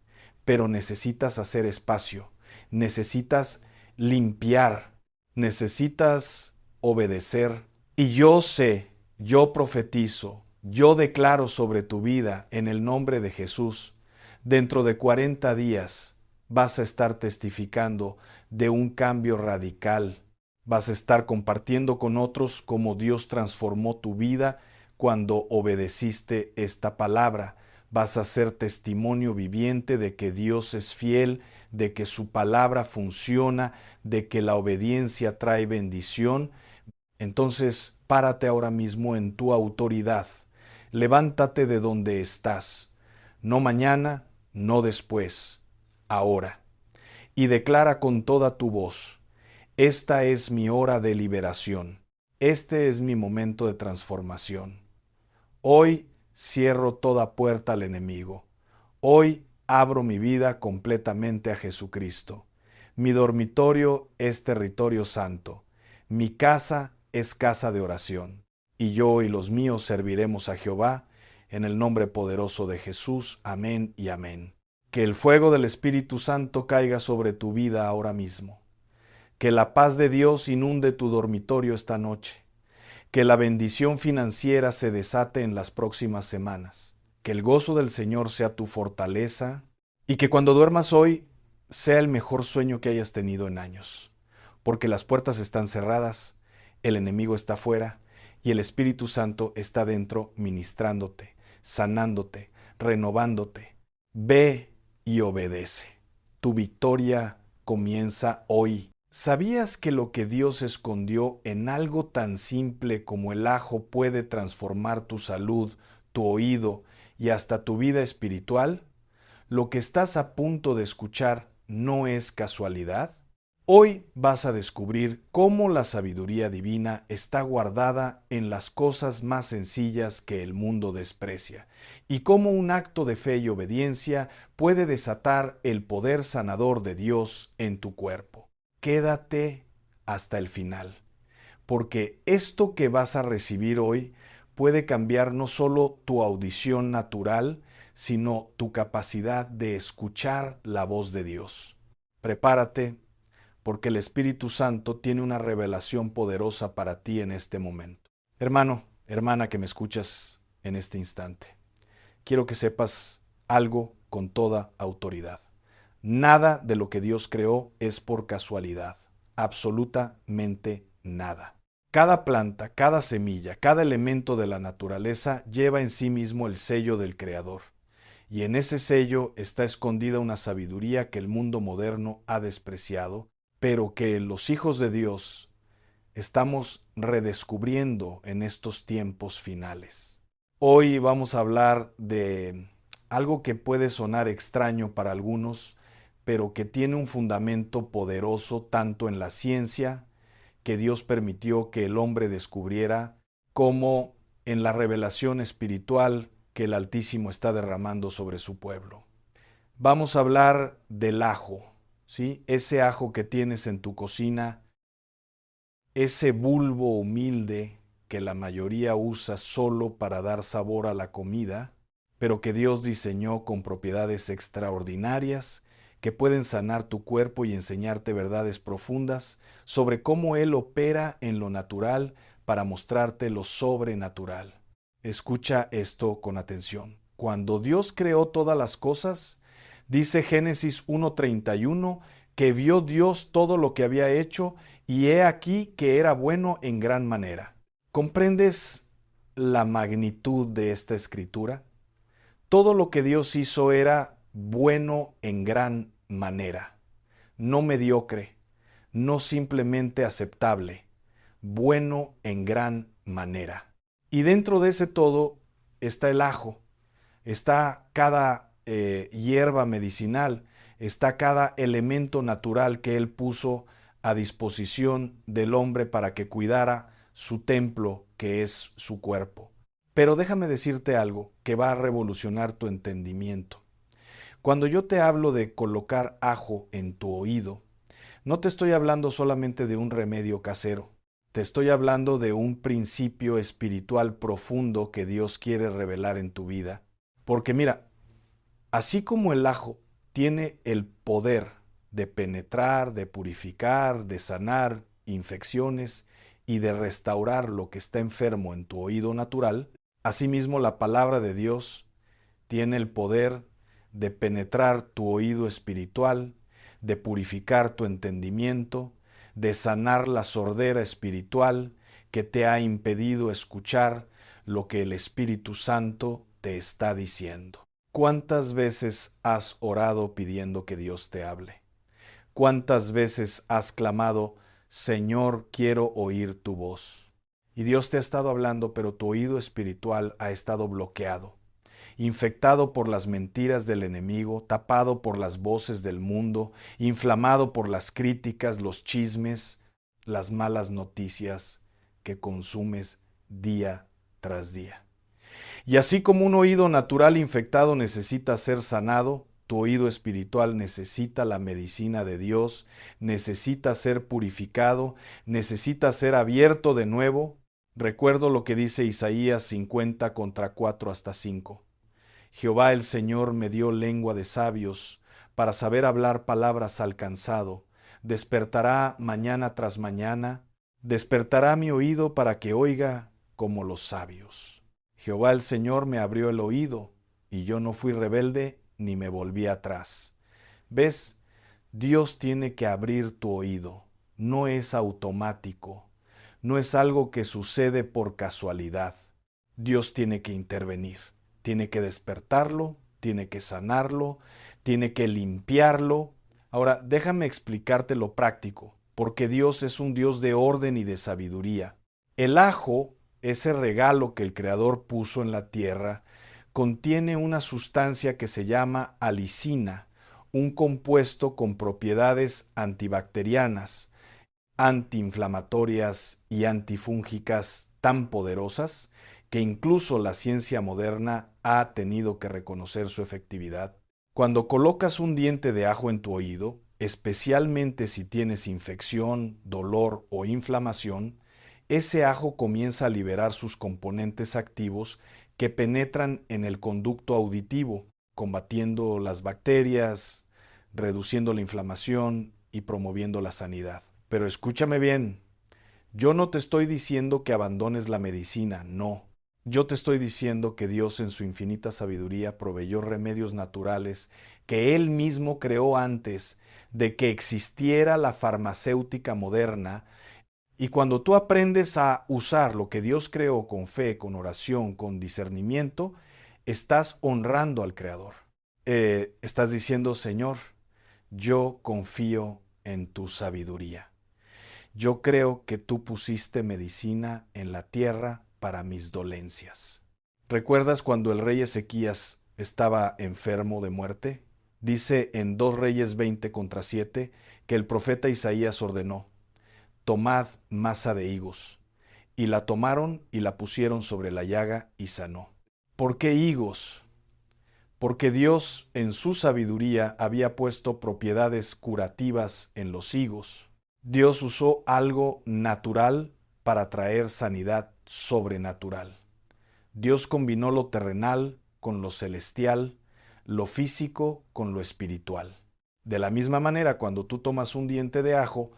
pero necesitas hacer espacio, necesitas limpiar, necesitas obedecer. Y yo sé, yo profetizo, yo declaro sobre tu vida en el nombre de Jesús: dentro de 40 días vas a estar testificando de un cambio radical. Vas a estar compartiendo con otros cómo Dios transformó tu vida cuando obedeciste esta palabra. Vas a ser testimonio viviente de que Dios es fiel, de que su palabra funciona, de que la obediencia trae bendición. Entonces, párate ahora mismo en tu autoridad. Levántate de donde estás. No mañana, no después, ahora. Y declara con toda tu voz: esta es mi hora de liberación. Este es mi momento de transformación. Hoy cierro toda puerta al enemigo. Hoy abro mi vida completamente a Jesucristo. Mi dormitorio es territorio santo. Mi casa es casa de oración. Y yo y los míos serviremos a Jehová en el nombre poderoso de Jesús. Amén y amén. Que el fuego del Espíritu Santo caiga sobre tu vida ahora mismo. Que la paz de Dios inunde tu dormitorio esta noche. Que la bendición financiera se desate en las próximas semanas. Que el gozo del Señor sea tu fortaleza y que cuando duermas hoy sea el mejor sueño que hayas tenido en años. Porque las puertas están cerradas, el enemigo está fuera y el Espíritu Santo está dentro ministrándote, sanándote, renovándote. Ve y obedece. Tu victoria comienza hoy. ¿Sabías que lo que Dios escondió en algo tan simple como el ajo puede transformar tu salud, tu oído y hasta tu vida espiritual? ¿Lo que estás a punto de escuchar no es casualidad? Hoy vas a descubrir cómo la sabiduría divina está guardada en las cosas más sencillas que el mundo desprecia, y cómo un acto de fe y obediencia puede desatar el poder sanador de Dios en tu cuerpo. Quédate hasta el final, porque esto que vas a recibir hoy puede cambiar no solo tu audición natural, sino tu capacidad de escuchar la voz de Dios. Prepárate, porque el Espíritu Santo tiene una revelación poderosa para ti en este momento. Hermano, hermana que me escuchas en este instante, quiero que sepas algo con toda autoridad. Nada de lo que Dios creó es por casualidad, absolutamente nada. Cada planta, cada semilla, cada elemento de la naturaleza lleva en sí mismo el sello del Creador, y en ese sello está escondida una sabiduría que el mundo moderno ha despreciado, pero que los hijos de Dios estamos redescubriendo en estos tiempos finales. Hoy vamos a hablar de algo que puede sonar extraño para algunos, pero que tiene un fundamento poderoso tanto en la ciencia que Dios permitió que el hombre descubriera, como en la revelación espiritual que el Altísimo está derramando sobre su pueblo. Vamos a hablar del ajo, ¿sí? Ese ajo que tienes en tu cocina, ese bulbo humilde que la mayoría usa solo para dar sabor a la comida, pero que Dios diseñó con propiedades extraordinarias que pueden sanar tu cuerpo y enseñarte verdades profundas sobre cómo Él opera en lo natural para mostrarte lo sobrenatural. Escucha esto con atención. Cuando Dios creó todas las cosas, dice Génesis 1:31, que vio Dios todo lo que había hecho, y he aquí que era bueno en gran manera. ¿Comprendes la magnitud de esta escritura? Todo lo que Dios hizo era bueno en gran manera, no mediocre, no simplemente aceptable, bueno en gran manera. Y dentro de ese todo está el ajo, está cada hierba medicinal, está cada elemento natural que Él puso a disposición del hombre para que cuidara su templo, que es su cuerpo. Pero déjame decirte algo que va a revolucionar tu entendimiento. Cuando yo te hablo de colocar ajo en tu oído, no te estoy hablando solamente de un remedio casero. Te estoy hablando de un principio espiritual profundo que Dios quiere revelar en tu vida. Porque mira, así como el ajo tiene el poder de penetrar, de purificar, de sanar infecciones y de restaurar lo que está enfermo en tu oído natural, asimismo la palabra de Dios tiene el poder de penetrar tu oído espiritual, de purificar tu entendimiento, de sanar la sordera espiritual que te ha impedido escuchar lo que el Espíritu Santo te está diciendo. ¿Cuántas veces has orado pidiendo que Dios te hable? ¿Cuántas veces has clamado, Señor, quiero oír tu voz? Y Dios te ha estado hablando, pero tu oído espiritual ha estado bloqueado, infectado por las mentiras del enemigo, tapado por las voces del mundo, inflamado por las críticas, los chismes, las malas noticias que consumes día tras día. Y así como un oído natural infectado necesita ser sanado, tu oído espiritual necesita la medicina de Dios, necesita ser purificado, necesita ser abierto de nuevo. Recuerdo lo que dice Isaías 50 contra 4 hasta 5. Jehová el Señor me dio lengua de sabios para saber hablar palabras al cansado. Despertará mañana tras mañana, despertará mi oído para que oiga como los sabios. Jehová el Señor me abrió el oído, y yo no fui rebelde ni me volví atrás. ¿Ves? Dios tiene que abrir tu oído. No es automático. No es algo que sucede por casualidad. Dios tiene que intervenir. Tiene que despertarlo, tiene que sanarlo, tiene que limpiarlo. Ahora, déjame explicarte lo práctico, porque Dios es un Dios de orden y de sabiduría. El ajo, ese regalo que el Creador puso en la tierra, contiene una sustancia que se llama alicina, un compuesto con propiedades antibacterianas, antiinflamatorias y antifúngicas tan poderosas que incluso la ciencia moderna ha tenido que reconocer su efectividad. Cuando colocas un diente de ajo en tu oído, especialmente si tienes infección, dolor o inflamación, ese ajo comienza a liberar sus componentes activos que penetran en el conducto auditivo, combatiendo las bacterias, reduciendo la inflamación y promoviendo la sanidad. Pero escúchame bien, yo no te estoy diciendo que abandones la medicina, no. Yo te estoy diciendo que Dios en su infinita sabiduría proveyó remedios naturales que Él mismo creó antes de que existiera la farmacéutica moderna. Y cuando tú aprendes a usar lo que Dios creó con fe, con oración, con discernimiento, estás honrando al Creador. Estás diciendo, Señor, yo confío en tu sabiduría. Yo creo que tú pusiste medicina en la tierra para mis dolencias. ¿Recuerdas cuando el rey Ezequías estaba enfermo de muerte? Dice en 2 Reyes 20 contra 7 que el profeta Isaías ordenó: tomad masa de higos. Y la tomaron y la pusieron sobre la llaga y sanó. ¿Por qué higos? Porque Dios en su sabiduría había puesto propiedades curativas en los higos. Dios usó algo natural para traer sanidad sobrenatural. Dios combinó lo terrenal con lo celestial, lo físico con lo espiritual. De la misma manera, cuando tú tomas un diente de ajo,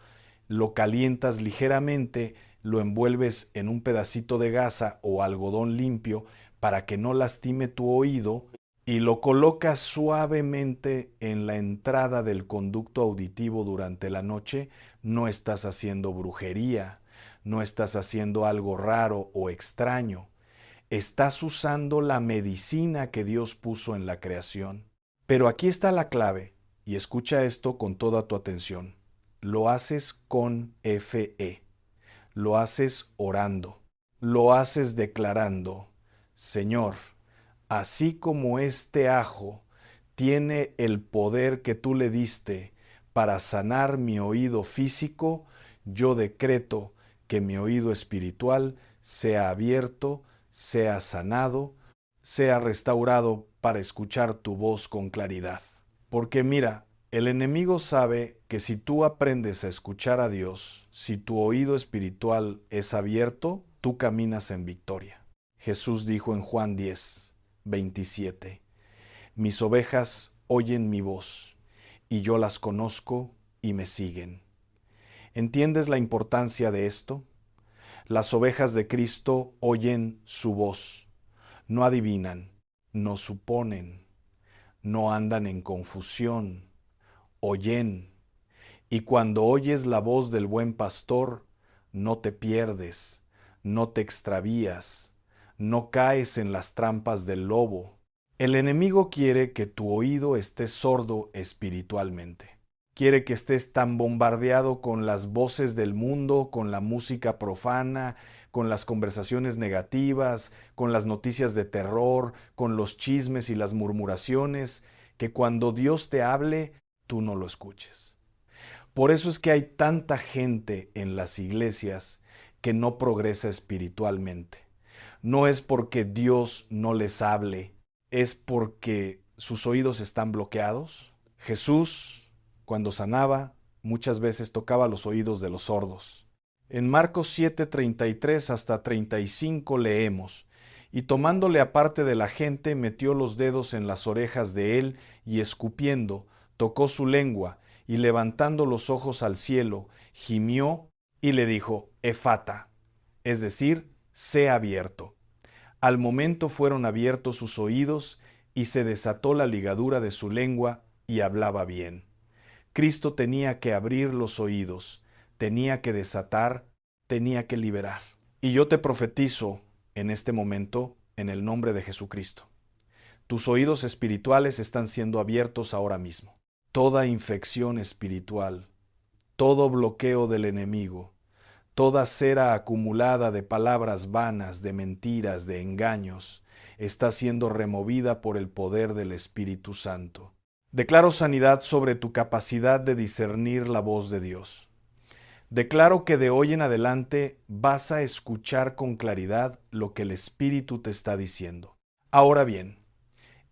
lo calientas ligeramente, lo envuelves en un pedacito de gasa o algodón limpio para que no lastime tu oído y lo colocas suavemente en la entrada del conducto auditivo durante la noche, no estás haciendo brujería, no estás haciendo algo raro o extraño. Estás usando la medicina que Dios puso en la creación. Pero aquí está la clave, y escucha esto con toda tu atención. Lo haces con fe, lo haces orando, lo haces declarando: Señor, así como este ajo tiene el poder que tú le diste para sanar mi oído físico, yo decreto que mi oído espiritual sea abierto, sea sanado, sea restaurado para escuchar tu voz con claridad. Porque mira, el enemigo sabe que si tú aprendes a escuchar a Dios, si tu oído espiritual es abierto, tú caminas en victoria. Jesús dijo en Juan 10, 27, mis ovejas oyen mi voz, y yo las conozco y me siguen. ¿Entiendes la importancia de esto? Las ovejas de Cristo oyen su voz, no adivinan, no suponen, no andan en confusión, oyen. Y cuando oyes la voz del buen pastor, no te pierdes, no te extravías, no caes en las trampas del lobo. El enemigo quiere que tu oído esté sordo espiritualmente. Quiere que estés tan bombardeado con las voces del mundo, con la música profana, con las conversaciones negativas, con las noticias de terror, con los chismes y las murmuraciones, que cuando Dios te hable, tú no lo escuches. Por eso es que hay tanta gente en las iglesias que no progresa espiritualmente. No es porque Dios no les hable, es porque sus oídos están bloqueados. Jesús, cuando sanaba, muchas veces tocaba los oídos de los sordos. En Marcos 7:33 hasta 35 leemos: y tomándole aparte de la gente, metió los dedos en las orejas de él, y escupiendo, tocó su lengua, y levantando los ojos al cielo, gimió y le dijo: Efata, es decir, sé abierto. Al momento fueron abiertos sus oídos, y se desató la ligadura de su lengua, y hablaba bien. Cristo tenía que abrir los oídos, tenía que desatar, tenía que liberar. Y yo te profetizo en este momento, en el nombre de Jesucristo. Tus oídos espirituales están siendo abiertos ahora mismo. Toda infección espiritual, todo bloqueo del enemigo, toda cera acumulada de palabras vanas, de mentiras, de engaños, está siendo removida por el poder del Espíritu Santo. Declaro sanidad sobre tu capacidad de discernir la voz de Dios. Declaro que de hoy en adelante vas a escuchar con claridad lo que el Espíritu te está diciendo. Ahora bien,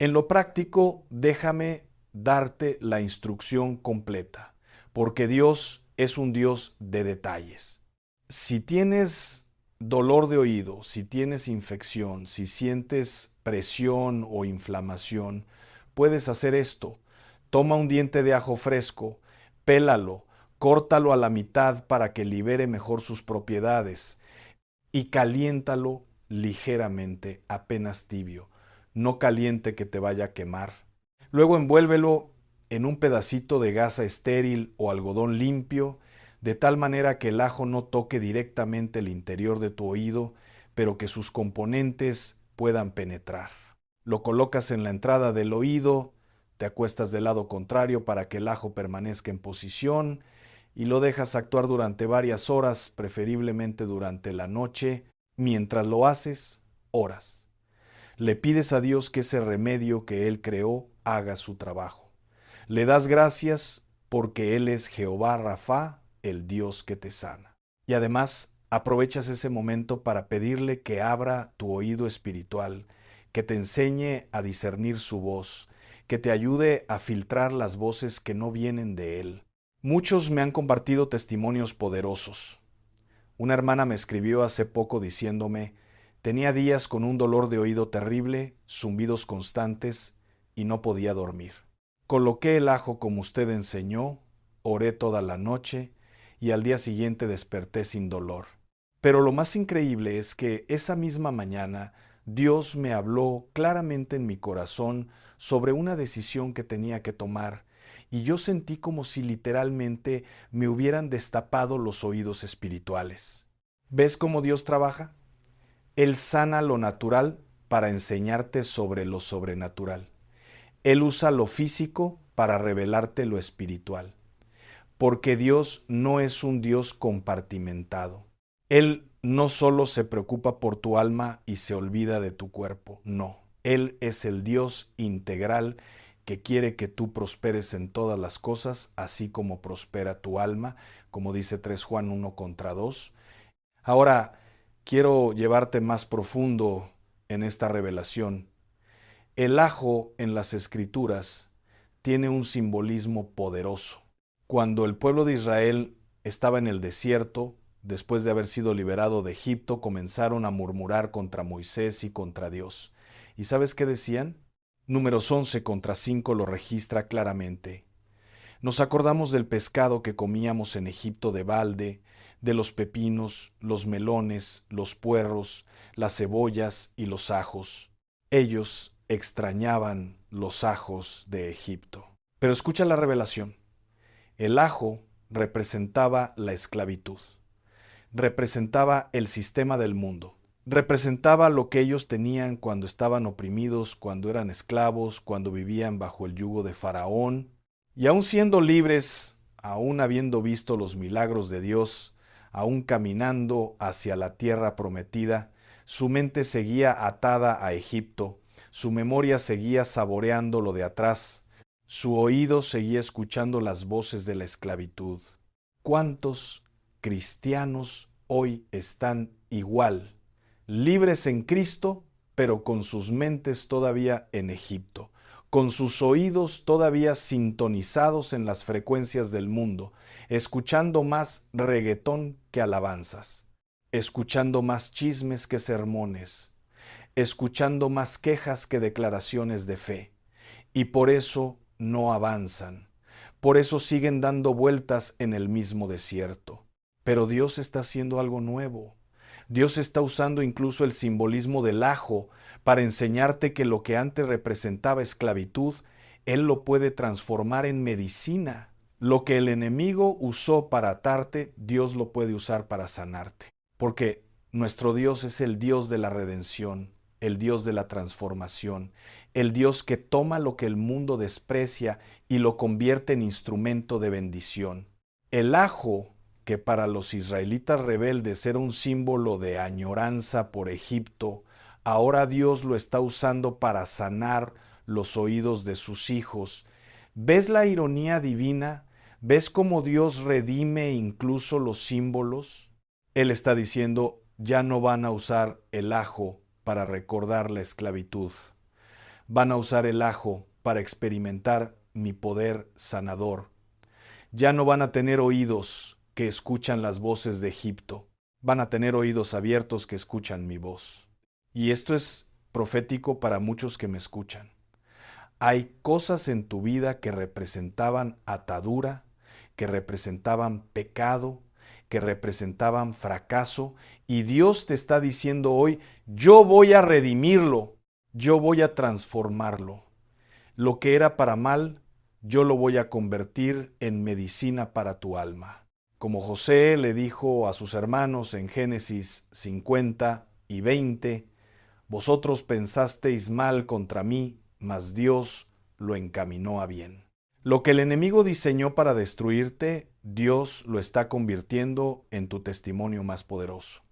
en lo práctico, déjame darte la instrucción completa, porque Dios es un Dios de detalles. Si tienes dolor de oído, si tienes infección, si sientes presión o inflamación, puedes hacer esto. Toma un diente de ajo fresco, pélalo, córtalo a la mitad para que libere mejor sus propiedades y caliéntalo ligeramente, apenas tibio, no caliente que te vaya a quemar. Luego envuélvelo en un pedacito de gasa estéril o algodón limpio, de tal manera que el ajo no toque directamente el interior de tu oído, pero que sus componentes puedan penetrar. Lo colocas en la entrada del oído, te acuestas del lado contrario para que el ajo permanezca en posición y lo dejas actuar durante varias horas, preferiblemente durante la noche. Mientras lo haces, oras. Le pides a Dios que ese remedio que Él creó haga su trabajo. Le das gracias porque Él es Jehová Rafa, el Dios que te sana. Y además, aprovechas ese momento para pedirle que abra tu oído espiritual, que te enseñe a discernir su voz, que te ayude a filtrar las voces que no vienen de Él. Muchos me han compartido testimonios poderosos. Una hermana me escribió hace poco diciéndome: tenía días con un dolor de oído terrible, zumbidos constantes y no podía dormir. Coloqué el ajo como usted enseñó, oré toda la noche y al día siguiente desperté sin dolor. Pero lo más increíble es que esa misma mañana Dios me habló claramente en mi corazón sobre una decisión que tenía que tomar, y yo sentí como si literalmente me hubieran destapado los oídos espirituales. ¿Ves cómo Dios trabaja? Él sana lo natural para enseñarte sobre lo sobrenatural. Él usa lo físico para revelarte lo espiritual. Porque Dios no es un Dios compartimentado. Él no solo se preocupa por tu alma y se olvida de tu cuerpo, no. Él es el Dios integral que quiere que tú prosperes en todas las cosas, así como prospera tu alma, como dice 3 Juan 1:2. Ahora, quiero llevarte más profundo en esta revelación. El ajo en las Escrituras tiene un simbolismo poderoso. Cuando el pueblo de Israel estaba en el desierto, después de haber sido liberado de Egipto, comenzaron a murmurar contra Moisés y contra Dios. ¿Y sabes qué decían? Números 11:5 lo registra claramente. Nos acordamos del pescado que comíamos en Egipto de balde, de los pepinos, los melones, los puerros, las cebollas y los ajos. Ellos extrañaban los ajos de Egipto. Pero escucha la revelación. El ajo representaba la esclavitud, representaba el sistema del mundo, representaba lo que ellos tenían cuando estaban oprimidos, cuando eran esclavos, cuando vivían bajo el yugo de Faraón. Y aún siendo libres, aún habiendo visto los milagros de Dios, aún caminando hacia la tierra prometida, su mente seguía atada a Egipto, su memoria seguía saboreando lo de atrás, su oído seguía escuchando las voces de la esclavitud. ¿Cuántos cristianos hoy están igual, libres en Cristo, pero con sus mentes todavía en Egipto, con sus oídos todavía sintonizados en las frecuencias del mundo, escuchando más reggaetón que alabanzas, escuchando más chismes que sermones, escuchando más quejas que declaraciones de fe, y por eso no avanzan? Por eso siguen dando vueltas en el mismo desierto. Pero Dios está haciendo algo nuevo. Dios está usando incluso el simbolismo del ajo para enseñarte que lo que antes representaba esclavitud, Él lo puede transformar en medicina. Lo que el enemigo usó para atarte, Dios lo puede usar para sanarte. Porque nuestro Dios es el Dios de la redención, el Dios de la transformación, el Dios que toma lo que el mundo desprecia y lo convierte en instrumento de bendición. El ajo, que para los israelitas rebeldes era un símbolo de añoranza por Egipto, ahora Dios lo está usando para sanar los oídos de sus hijos. ¿Ves la ironía divina? ¿Ves cómo Dios redime incluso los símbolos? Él está diciendo, ya no van a usar el ajo para recordar la esclavitud. Van a usar el ajo para experimentar mi poder sanador. Ya no van a tener oídos que escuchan las voces de Egipto. Van a tener oídos abiertos que escuchan mi voz. Y esto es profético para muchos que me escuchan. Hay cosas en tu vida que representaban atadura, que representaban pecado, que representaban fracaso, y Dios te está diciendo hoy, yo voy a redimirlo, yo voy a transformarlo. Lo que era para mal, yo lo voy a convertir en medicina para tu alma. Como José le dijo a sus hermanos en Génesis 50 y 20, vosotros pensasteis mal contra mí, mas Dios lo encaminó a bien. Lo que el enemigo diseñó para destruirte, Dios lo está convirtiendo en tu testimonio más poderoso.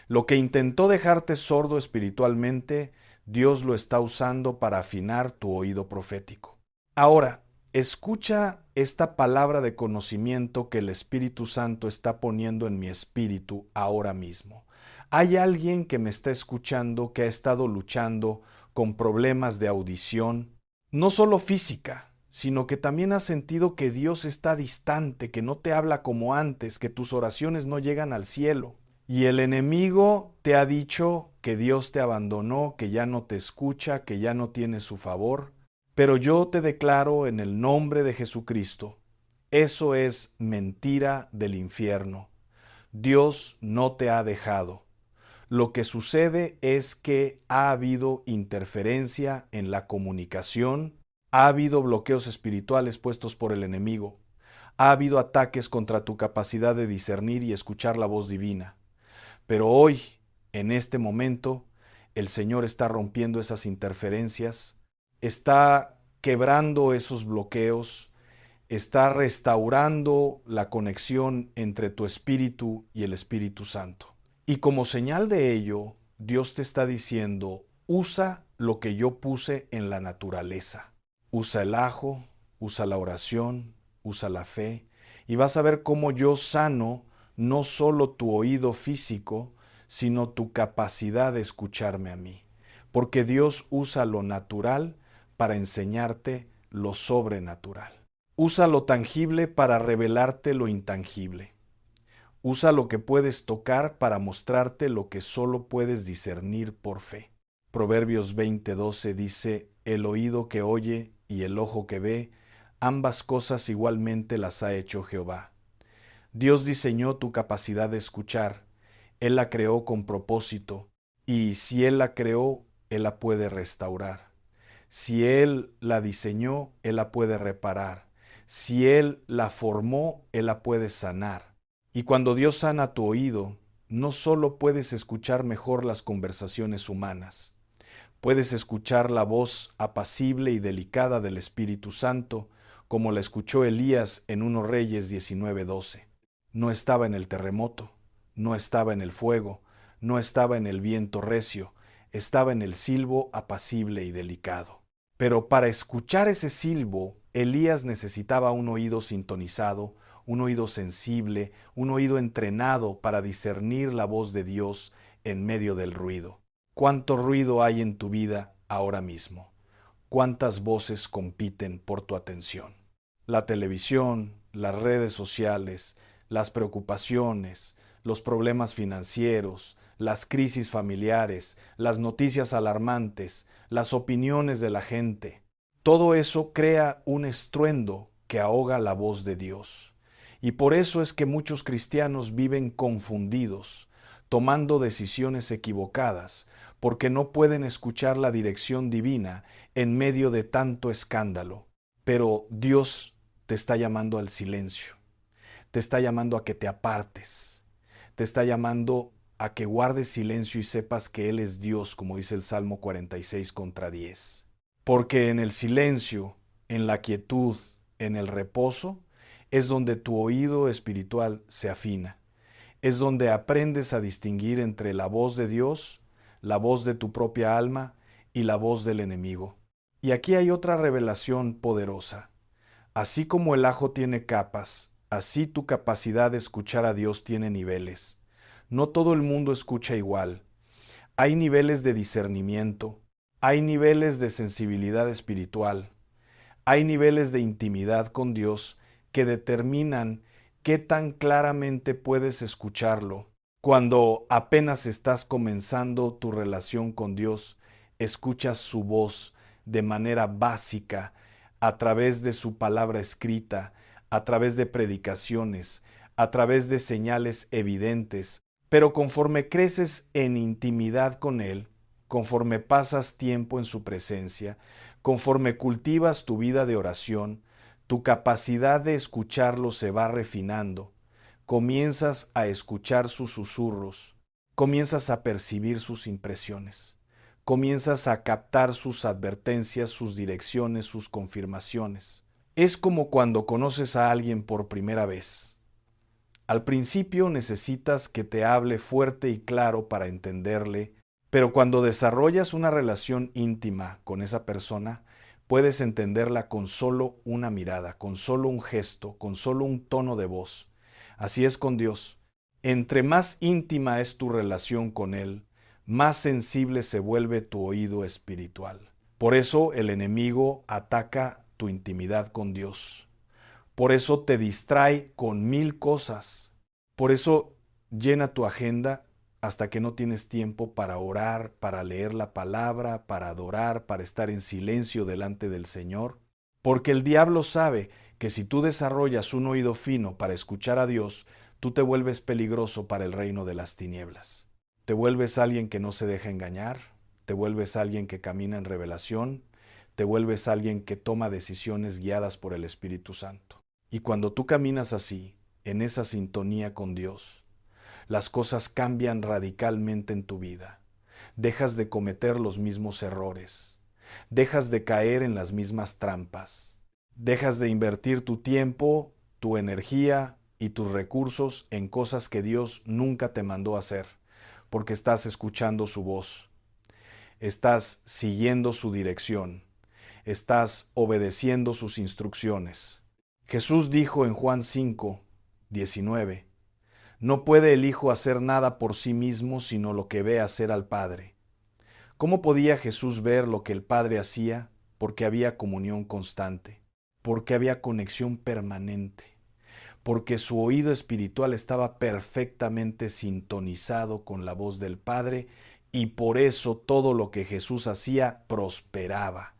Lo que intentó dejarte sordo espiritualmente, Dios lo está usando para afinar tu oído profético. Ahora, escucha esta palabra de conocimiento que el Espíritu Santo está poniendo en mi espíritu ahora mismo. Hay alguien que me está escuchando que ha estado luchando con problemas de audición, no solo física, sino que también has sentido que Dios está distante, que no te habla como antes, que tus oraciones no llegan al cielo. Y el enemigo te ha dicho que Dios te abandonó, que ya no te escucha, que ya no tiene su favor. Pero yo te declaro en el nombre de Jesucristo, eso es mentira del infierno. Dios no te ha dejado. Lo que sucede es que ha habido interferencia en la comunicación, ha habido bloqueos espirituales puestos por el enemigo, ha habido ataques contra tu capacidad de discernir y escuchar la voz divina. Pero hoy, en este momento, el Señor está rompiendo esas interferencias, está quebrando esos bloqueos, está restaurando la conexión entre tu espíritu y el Espíritu Santo. Y como señal de ello, Dios te está diciendo, usa lo que yo puse en la naturaleza. Usa el ajo, usa la oración, usa la fe, y vas a ver cómo yo sano no solo tu oído físico, sino tu capacidad de escucharme a mí. Porque Dios usa lo natural para enseñarte lo sobrenatural. Usa lo tangible para revelarte lo intangible. Usa lo que puedes tocar para mostrarte lo que solo puedes discernir por fe. Proverbios 20:12 dice, el oído que oye y el ojo que ve, ambas cosas igualmente las ha hecho Jehová. Dios diseñó tu capacidad de escuchar, Él la creó con propósito, y si Él la creó, Él la puede restaurar. Si Él la diseñó, Él la puede reparar. Si Él la formó, Él la puede sanar. Y cuando Dios sana tu oído, no solo puedes escuchar mejor las conversaciones humanas, puedes escuchar la voz apacible y delicada del Espíritu Santo, como la escuchó Elías en 1 Reyes 19:12. No estaba en el terremoto, no estaba en el fuego, no estaba en el viento recio, estaba en el silbo apacible y delicado. Pero para escuchar ese silbo, Elías necesitaba un oído sintonizado, un oído sensible, un oído entrenado para discernir la voz de Dios en medio del ruido. ¿Cuánto ruido hay en tu vida ahora mismo? ¿Cuántas voces compiten por tu atención? La televisión, las redes sociales, las preocupaciones, los problemas financieros, las crisis familiares, las noticias alarmantes, las opiniones de la gente. Todo eso crea un estruendo que ahoga la voz de Dios. Y por eso es que muchos cristianos viven confundidos, tomando decisiones equivocadas, porque no pueden escuchar la dirección divina en medio de tanto escándalo. Pero Dios te está llamando al silencio, te está llamando a que te apartes, te está llamando a que guardes silencio y sepas que Él es Dios, como dice el Salmo 46:10. Porque en el silencio, en la quietud, en el reposo, es donde tu oído espiritual se afina. Es donde aprendes a distinguir entre la voz de Dios, la voz de tu propia alma y la voz del enemigo. Y aquí hay otra revelación poderosa. Así como el ajo tiene capas, así tu capacidad de escuchar a Dios tiene niveles. No todo el mundo escucha igual. Hay niveles de discernimiento, hay niveles de sensibilidad espiritual, hay niveles de intimidad con Dios que determinan qué tan claramente puedes escucharlo. Cuando apenas estás comenzando tu relación con Dios, escuchas su voz de manera básica, a través de su palabra escrita, a través de predicaciones, a través de señales evidentes. Pero conforme creces en intimidad con Él, conforme pasas tiempo en su presencia, conforme cultivas tu vida de oración, tu capacidad de escucharlo se va refinando. Comienzas a escuchar sus susurros, comienzas a percibir sus impresiones, comienzas a captar sus advertencias, sus direcciones, sus confirmaciones. Es como cuando conoces a alguien por primera vez. Al principio necesitas que te hable fuerte y claro para entenderle, pero cuando desarrollas una relación íntima con esa persona, puedes entenderla con solo una mirada, con solo un gesto, con solo un tono de voz. Así es con Dios. Entre más íntima es tu relación con Él, más sensible se vuelve tu oído espiritual. Por eso el enemigo ataca tu intimidad con Dios. Por eso te distrae con 1000 cosas. Por eso llena tu agenda hasta que no tienes tiempo para orar, para leer la palabra, para adorar, para estar en silencio delante del Señor. Porque el diablo sabe que si tú desarrollas un oído fino para escuchar a Dios, tú te vuelves peligroso para el reino de las tinieblas. Te vuelves alguien que no se deja engañar, te vuelves alguien que camina en revelación, te vuelves alguien que toma decisiones guiadas por el Espíritu Santo. Y cuando tú caminas así, en esa sintonía con Dios, las cosas cambian radicalmente en tu vida. Dejas de cometer los mismos errores, dejas de caer en las mismas trampas, dejas de invertir tu tiempo, tu energía y tus recursos en cosas que Dios nunca te mandó a hacer, porque estás escuchando su voz, estás siguiendo su dirección, estás obedeciendo sus instrucciones. Jesús dijo en Juan 5:19, no puede el Hijo hacer nada por sí mismo sino lo que ve hacer al Padre. ¿Cómo podía Jesús ver lo que el Padre hacía? Porque había comunión constante, porque había conexión permanente, porque su oído espiritual estaba perfectamente sintonizado con la voz del Padre y por eso todo lo que Jesús hacía prosperaba.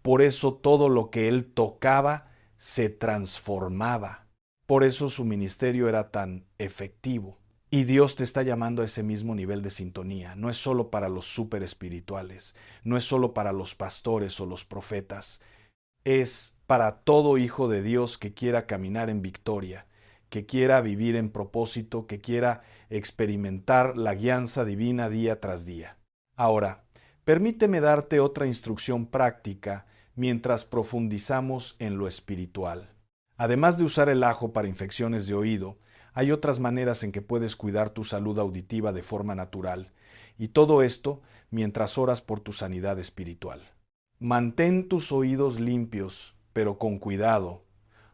Por eso todo lo que Él tocaba se transformaba. Por eso su ministerio era tan efectivo. Y Dios te está llamando a ese mismo nivel de sintonía. No es solo para los súper espirituales, no es solo para los pastores o los profetas. Es para todo hijo de Dios que quiera caminar en victoria, que quiera vivir en propósito, que quiera experimentar la guianza divina día tras día. Ahora, permíteme darte otra instrucción práctica mientras profundizamos en lo espiritual. Además de usar el ajo para infecciones de oído, Hay otras maneras en que puedes cuidar tu salud auditiva de forma natural, y todo esto mientras oras por tu sanidad espiritual. Mantén tus oídos limpios, pero con cuidado.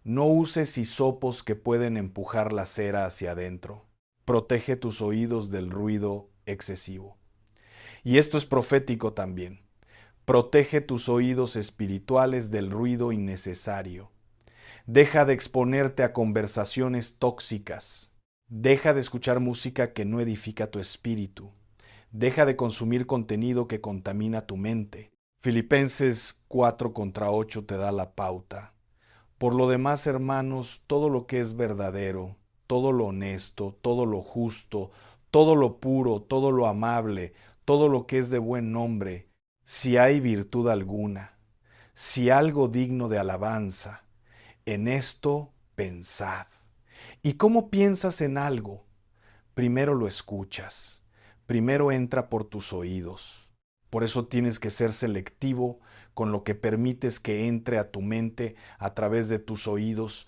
No uses hisopos que pueden empujar la cera hacia adentro. Protege tus oídos del ruido excesivo. Y esto es profético también. Protege tus oídos espirituales del ruido innecesario. Deja de exponerte a conversaciones tóxicas. Deja de escuchar música que no edifica tu espíritu. Deja de consumir contenido que contamina tu mente. Filipenses 4:8 te da la pauta. Por lo demás, hermanos, todo lo que es verdadero, todo lo honesto, todo lo justo, todo lo puro, todo lo amable, todo lo que es de buen nombre, si hay virtud alguna, si algo digno de alabanza, en esto pensad. ¿Y cómo piensas en algo? Primero lo escuchas, primero entra por tus oídos. Por eso tienes que ser selectivo con lo que permites que entre a tu mente a través de tus oídos.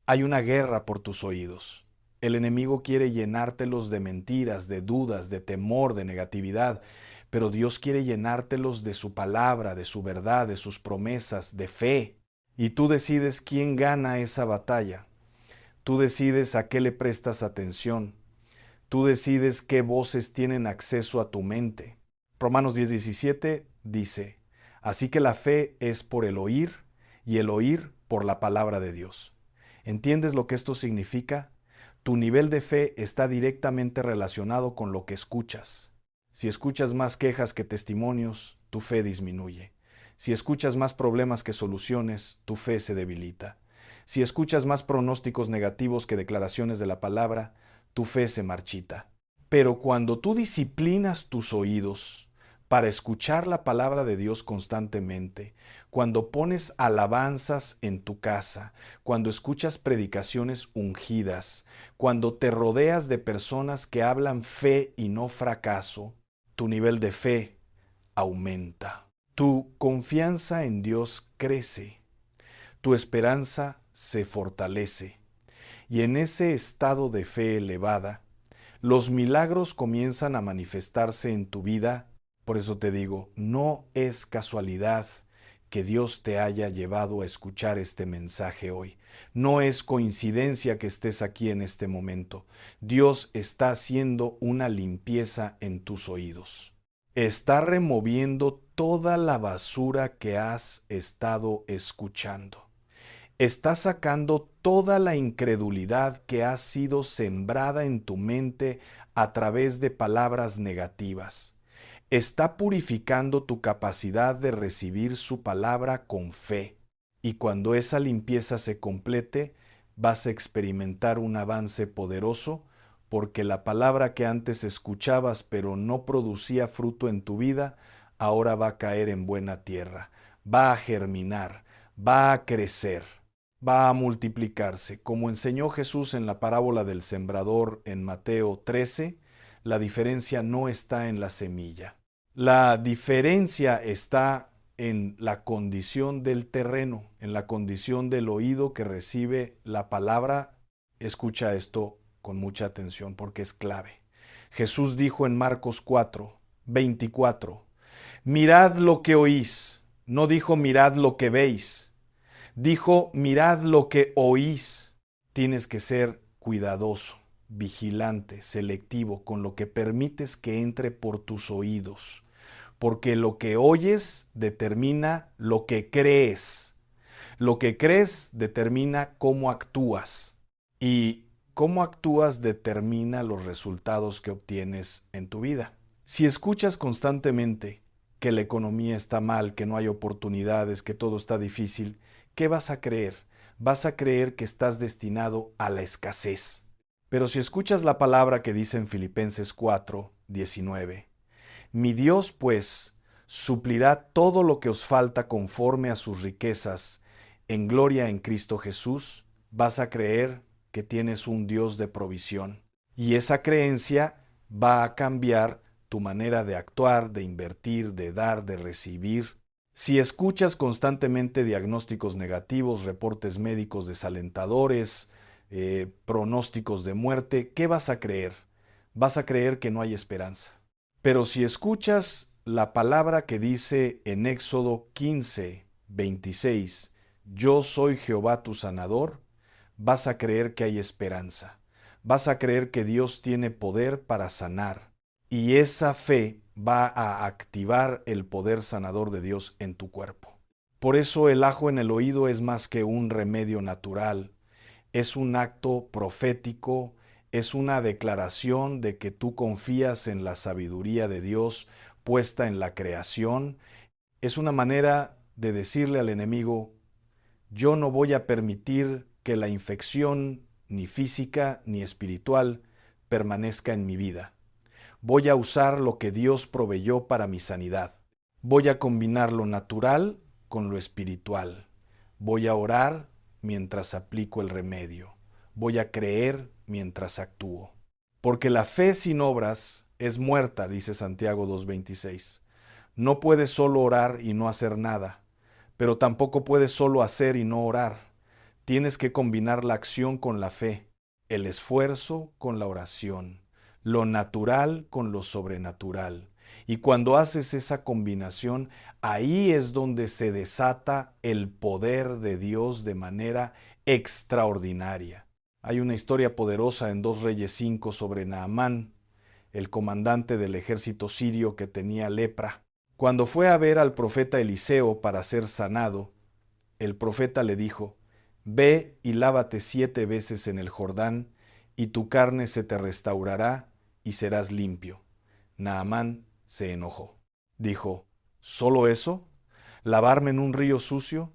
Hay una guerra por tus oídos. El enemigo quiere llenártelos de mentiras, de dudas, de temor, de negatividad, pero Dios quiere llenártelos de su palabra, de su verdad, de sus promesas, de fe. Y tú decides quién gana esa batalla. Tú decides a qué le prestas atención. Tú decides qué voces tienen acceso a tu mente. Romanos 10:17 dice, así que la fe es por el oír y el oír por la palabra de Dios. ¿Entiendes lo que esto significa? Tu nivel de fe está directamente relacionado con lo que escuchas. Si escuchas más quejas que testimonios, tu fe disminuye. Si escuchas más problemas que soluciones, tu fe se debilita. Si escuchas más pronósticos negativos que declaraciones de la palabra, tu fe se marchita. Pero cuando tú disciplinas tus oídos para escuchar la palabra de Dios constantemente, cuando pones alabanzas en tu casa, cuando escuchas predicaciones ungidas, cuando te rodeas de personas que hablan fe y no fracaso, tu nivel de fe aumenta. Tu confianza en Dios crece. Tu esperanza se fortalece. Y en ese estado de fe elevada, los milagros comienzan a manifestarse en tu vida. Por eso te digo, no es casualidad que Dios te haya llevado a escuchar este mensaje hoy. No es coincidencia que estés aquí en este momento. Dios está haciendo una limpieza en tus oídos. Está removiendo toda la basura que has estado escuchando. Está sacando toda la incredulidad que ha sido sembrada en tu mente a través de palabras negativas. Está purificando tu capacidad de recibir su palabra con fe. Y cuando esa limpieza se complete, vas a experimentar un avance poderoso, porque la palabra que antes escuchabas pero no producía fruto en tu vida, ahora va a caer en buena tierra, va a germinar, va a crecer, va a multiplicarse. Como enseñó Jesús en la parábola del sembrador en Mateo 13, la diferencia no está en la semilla. La diferencia está en la condición del terreno, en la condición del oído que recibe la palabra. Escucha esto con mucha atención porque es clave. Jesús dijo en Marcos 4:24, mirad lo que oís. No dijo mirad lo que veis. Dijo, mirad lo que oís. Tienes que ser cuidadoso, vigilante, selectivo con lo que permites que entre por tus oídos, porque lo que oyes determina lo que crees. Lo que crees determina cómo actúas, y cómo actúas determina los resultados que obtienes en tu vida. Si escuchas constantemente que la economía está mal, que no hay oportunidades, que todo está difícil, ¿qué vas a creer? Vas a creer que estás destinado a la escasez. Pero si escuchas la palabra que dice en Filipenses 4:19, mi Dios, pues, suplirá todo lo que os falta conforme a sus riquezas en gloria en Cristo Jesús, vas a creer que tienes un Dios de provisión. Y esa creencia va a cambiar tu manera de actuar, de invertir, de dar, de recibir. Si escuchas constantemente diagnósticos negativos, reportes médicos desalentadores, pronósticos de muerte, ¿qué vas a creer? Vas a creer que no hay esperanza. Pero si escuchas la palabra que dice en Éxodo 15, 26, yo soy Jehová tu sanador, vas a creer que hay esperanza. Vas a creer que Dios tiene poder para sanar. Y esa fe va a activar el poder sanador de Dios en tu cuerpo. Por eso el ajo en el oído es más que un remedio natural. Es un acto profético, es una declaración de que tú confías en la sabiduría de Dios puesta en la creación. Es una manera de decirle al enemigo, yo no voy a permitir que la infección, ni física ni espiritual, permanezca en mi vida. Voy a usar lo que Dios proveyó para mi sanidad. Voy a combinar lo natural con lo espiritual. Voy a orar mientras aplico el remedio. Voy a creer mientras actúo. Porque la fe sin obras es muerta, dice Santiago 2:26. No puedes solo orar y no hacer nada, pero tampoco puedes solo hacer y no orar. Tienes que combinar la acción con la fe, el esfuerzo con la oración, lo natural con lo sobrenatural. Y cuando haces esa combinación, ahí es donde se desata el poder de Dios de manera extraordinaria. Hay una historia poderosa en 2 Reyes 5 sobre Naamán, el comandante del ejército sirio que tenía lepra. Cuando fue a ver al profeta Eliseo para ser sanado, el profeta le dijo, ve y lávate 7 veces en el Jordán, y tu carne se te restaurará y serás limpio. Naamán se enojó. Dijo, ¿solo eso? ¿Lavarme en un río sucio?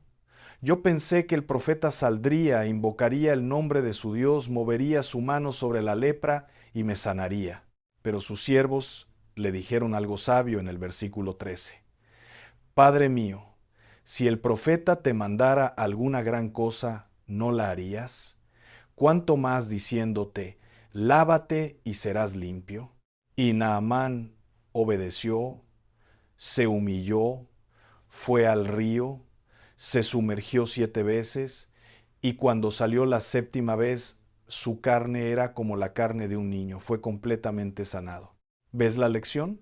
Yo pensé que el profeta saldría, invocaría el nombre de su Dios, movería su mano sobre la lepra y me sanaría. Pero sus siervos le dijeron algo sabio en el versículo 13. Padre mío, si el profeta te mandara alguna gran cosa, ¿no la harías? ¿Cuánto más diciéndote, lávate y serás limpio? Y Naamán obedeció, se humilló, fue al río, se sumergió 7 veces, y cuando salió la 7ª vez, su carne era como la carne de un niño, fue completamente sanado. ¿Ves la lección?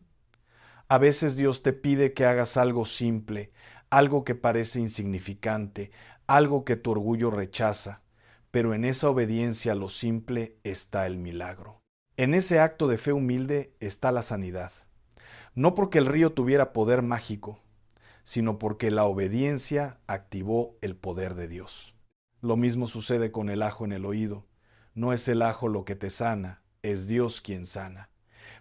A veces Dios te pide que hagas algo simple, algo que parece insignificante, algo que tu orgullo rechaza, pero en esa obediencia a lo simple está el milagro. En ese acto de fe humilde está la sanidad. No porque el río tuviera poder mágico, sino porque la obediencia activó el poder de Dios. Lo mismo sucede con el ajo en el oído. No es el ajo lo que te sana, es Dios quien sana.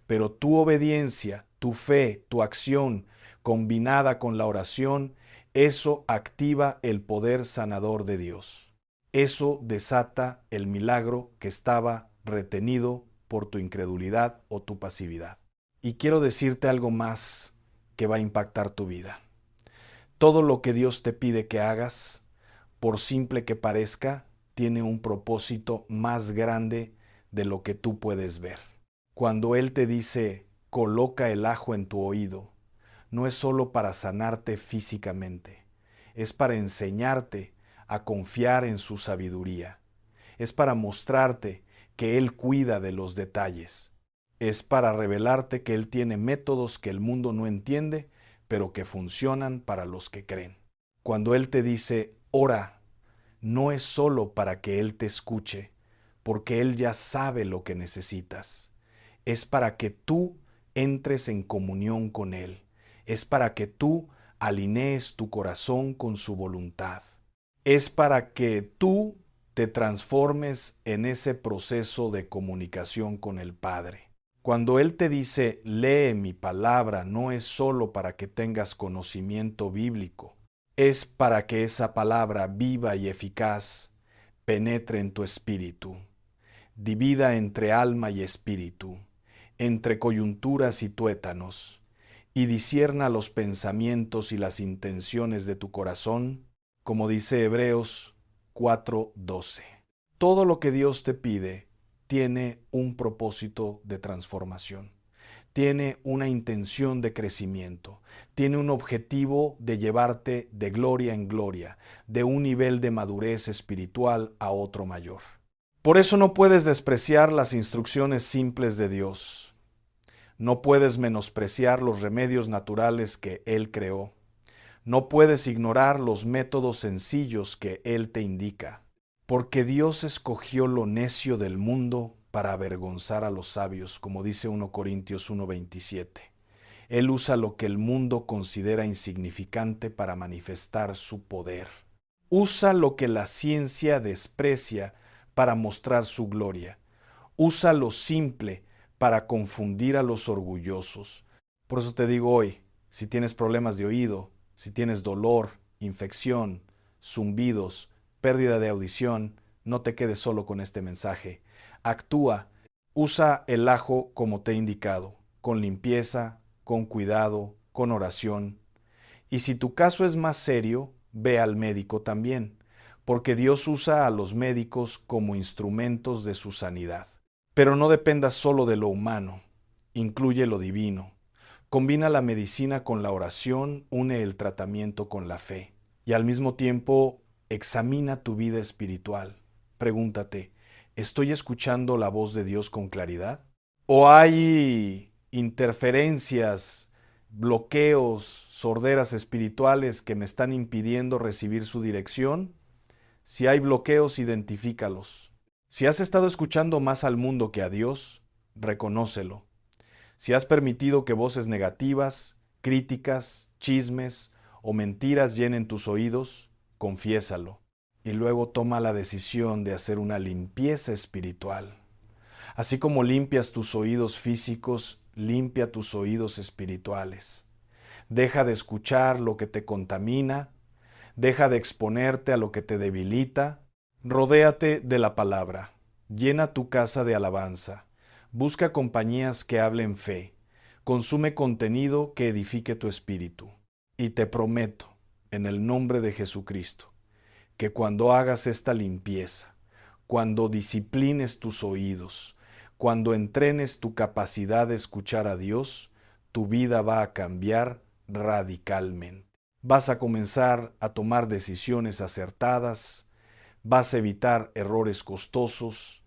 Pero tu obediencia, tu fe, tu acción, combinada con la oración, eso activa el poder sanador de Dios. Eso desata el milagro que estaba retenido por tu incredulidad o tu pasividad. Y quiero decirte algo más que va a impactar tu vida. Todo lo que Dios te pide que hagas, por simple que parezca, tiene un propósito más grande de lo que tú puedes ver. Cuando Él te dice, coloca el ajo en tu oído, no es solo para sanarte físicamente, es para enseñarte a confiar en su sabiduría, es para mostrarte que Él cuida de los detalles, es para revelarte que Él tiene métodos que el mundo no entiende, pero que funcionan para los que creen. Cuando Él te dice, ora, no es solo para que Él te escuche, porque Él ya sabe lo que necesitas. Es para que tú entres en comunión con Él. Es para que tú alinees tu corazón con su voluntad. Es para que tú te transformes en ese proceso de comunicación con el Padre. Cuando Él te dice, lee mi palabra, no es solo para que tengas conocimiento bíblico, es para que esa palabra viva y eficaz penetre en tu espíritu, divida entre alma y espíritu, entre coyunturas y tuétanos, y discierna los pensamientos y las intenciones de tu corazón, como dice Hebreos 4:12. Todo lo que Dios te pide tiene un propósito de transformación, tiene una intención de crecimiento, tiene un objetivo de llevarte de gloria en gloria, de un nivel de madurez espiritual a otro mayor. Por eso no puedes despreciar las instrucciones simples de Dios. No puedes menospreciar los remedios naturales que Él creó. No puedes ignorar los métodos sencillos que Él te indica, porque Dios escogió lo necio del mundo para avergonzar a los sabios, como dice 1 Corintios 1:27. Él usa lo que el mundo considera insignificante para manifestar su poder. Usa lo que la ciencia desprecia para mostrar su gloria. Usa lo simple para confundir a los orgullosos. Por eso te digo hoy, si tienes problemas de oído, si tienes dolor, infección, zumbidos, pérdida de audición, no te quedes solo con este mensaje. Actúa, usa el ajo como te he indicado, con limpieza, con cuidado, con oración. Y si tu caso es más serio, ve al médico también, porque Dios usa a los médicos como instrumentos de su sanidad. Pero no dependas solo de lo humano, incluye lo divino. Combina la medicina con la oración, une el tratamiento con la fe. Y al mismo tiempo, examina tu vida espiritual. Pregúntate, ¿estoy escuchando la voz de Dios con claridad? ¿O hay interferencias, bloqueos, sorderas espirituales que me están impidiendo recibir su dirección? Si hay bloqueos, identifícalos. Si has estado escuchando más al mundo que a Dios, reconócelo. Si has permitido que voces negativas, críticas, chismes o mentiras llenen tus oídos, confiésalo. Y luego toma la decisión de hacer una limpieza espiritual. Así como limpias tus oídos físicos, limpia tus oídos espirituales. Deja de escuchar lo que te contamina, deja de exponerte a lo que te debilita, rodéate de la palabra, llena tu casa de alabanza, busca compañías que hablen fe, consume contenido que edifique tu espíritu. Y te prometo, en el nombre de Jesucristo, que cuando hagas esta limpieza, cuando disciplines tus oídos, cuando entrenes tu capacidad de escuchar a Dios, tu vida va a cambiar radicalmente. Vas a comenzar a tomar decisiones acertadas, vas a evitar errores costosos,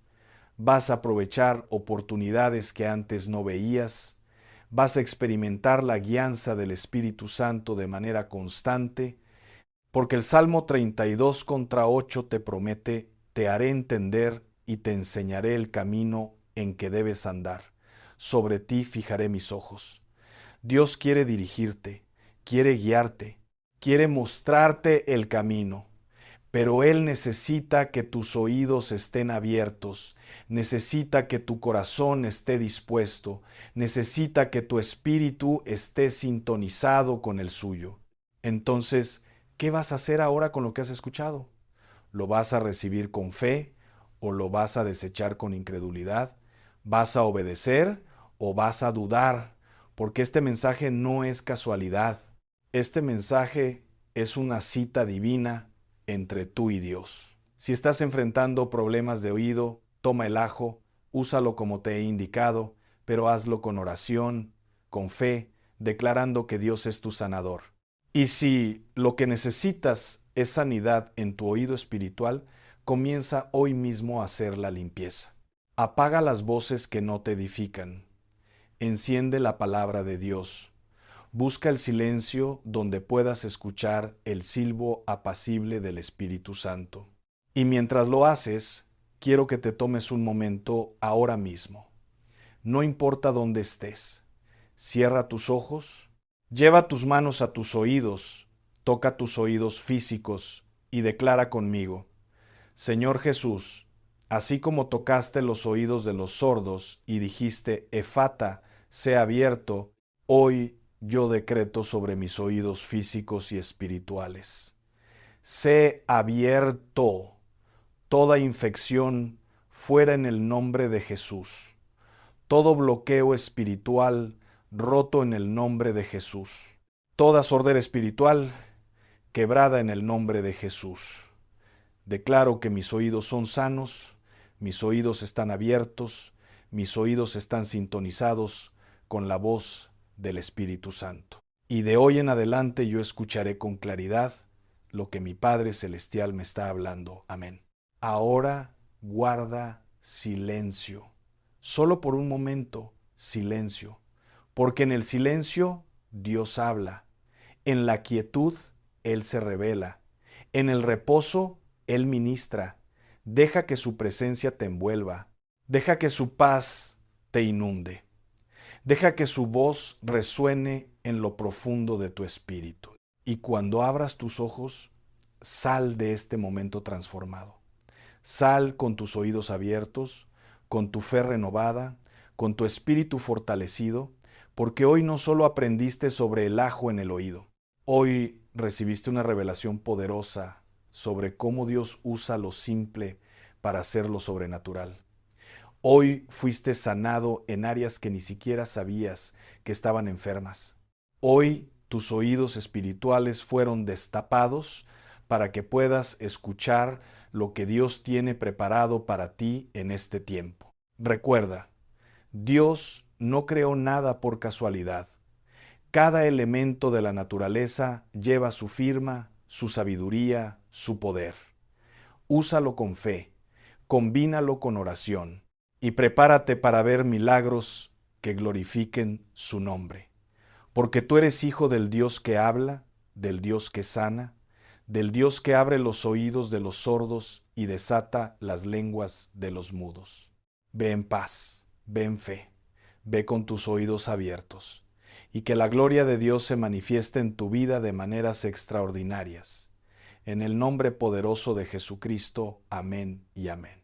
vas a aprovechar oportunidades que antes no veías, vas a experimentar la guianza del Espíritu Santo de manera constante, porque el Salmo 32:8 te promete: te haré entender y te enseñaré el camino en que debes andar. Sobre ti fijaré mis ojos. Dios quiere dirigirte, quiere guiarte, quiere mostrarte el camino, pero Él necesita que tus oídos estén abiertos, necesita que tu corazón esté dispuesto, necesita que tu espíritu esté sintonizado con el suyo. Entonces, ¿qué vas a hacer ahora con lo que has escuchado? ¿Lo vas a recibir con fe o lo vas a desechar con incredulidad? ¿Vas a obedecer o vas a dudar? Porque este mensaje no es casualidad. Este mensaje es una cita divina entre tú y Dios. Si estás enfrentando problemas de oído, toma el ajo, úsalo como te he indicado, pero hazlo con oración, con fe, declarando que Dios es tu sanador. Y si lo que necesitas es sanidad en tu oído espiritual, comienza hoy mismo a hacer la limpieza. Apaga las voces que no te edifican. Enciende la palabra de Dios. Busca el silencio donde puedas escuchar el silbo apacible del Espíritu Santo. Y mientras lo haces, quiero que te tomes un momento ahora mismo. No importa dónde estés. Cierra tus ojos, lleva tus manos a tus oídos, toca tus oídos físicos y declara conmigo: Señor Jesús, así como tocaste los oídos de los sordos y dijiste: Efata, sea abierto, hoy yo decreto sobre mis oídos físicos y espirituales: sé abierto, toda infección fuera en el nombre de Jesús, todo bloqueo espiritual roto en el nombre de Jesús, toda sordera espiritual quebrada en el nombre de Jesús. Declaro que mis oídos son sanos, mis oídos están abiertos, mis oídos están sintonizados con la voz del Espíritu Santo. Y de hoy en adelante yo escucharé con claridad lo que mi Padre Celestial me está hablando. Amén. Ahora guarda silencio. Solo por un momento, silencio. Porque en el silencio Dios habla. En la quietud Él se revela. En el reposo Él ministra. Deja que su presencia te envuelva. Deja que su paz te inunde. Deja que su voz resuene en lo profundo de tu espíritu. Y cuando abras tus ojos, sal de este momento transformado. Sal con tus oídos abiertos, con tu fe renovada, con tu espíritu fortalecido, porque hoy no solo aprendiste sobre el ajo en el oído, hoy recibiste una revelación poderosa sobre cómo Dios usa lo simple para hacer lo sobrenatural. Hoy fuiste sanado en áreas que ni siquiera sabías que estaban enfermas. Hoy tus oídos espirituales fueron destapados para que puedas escuchar lo que Dios tiene preparado para ti en este tiempo. Recuerda, Dios no creó nada por casualidad. Cada elemento de la naturaleza lleva su firma, su sabiduría, su poder. Úsalo con fe, combínalo con oración y prepárate para ver milagros que glorifiquen su nombre. Porque tú eres hijo del Dios que habla, del Dios que sana, del Dios que abre los oídos de los sordos y desata las lenguas de los mudos. Ve en paz, ve en fe, ve con tus oídos abiertos, y que la gloria de Dios se manifieste en tu vida de maneras extraordinarias. En el nombre poderoso de Jesucristo, amén y amén.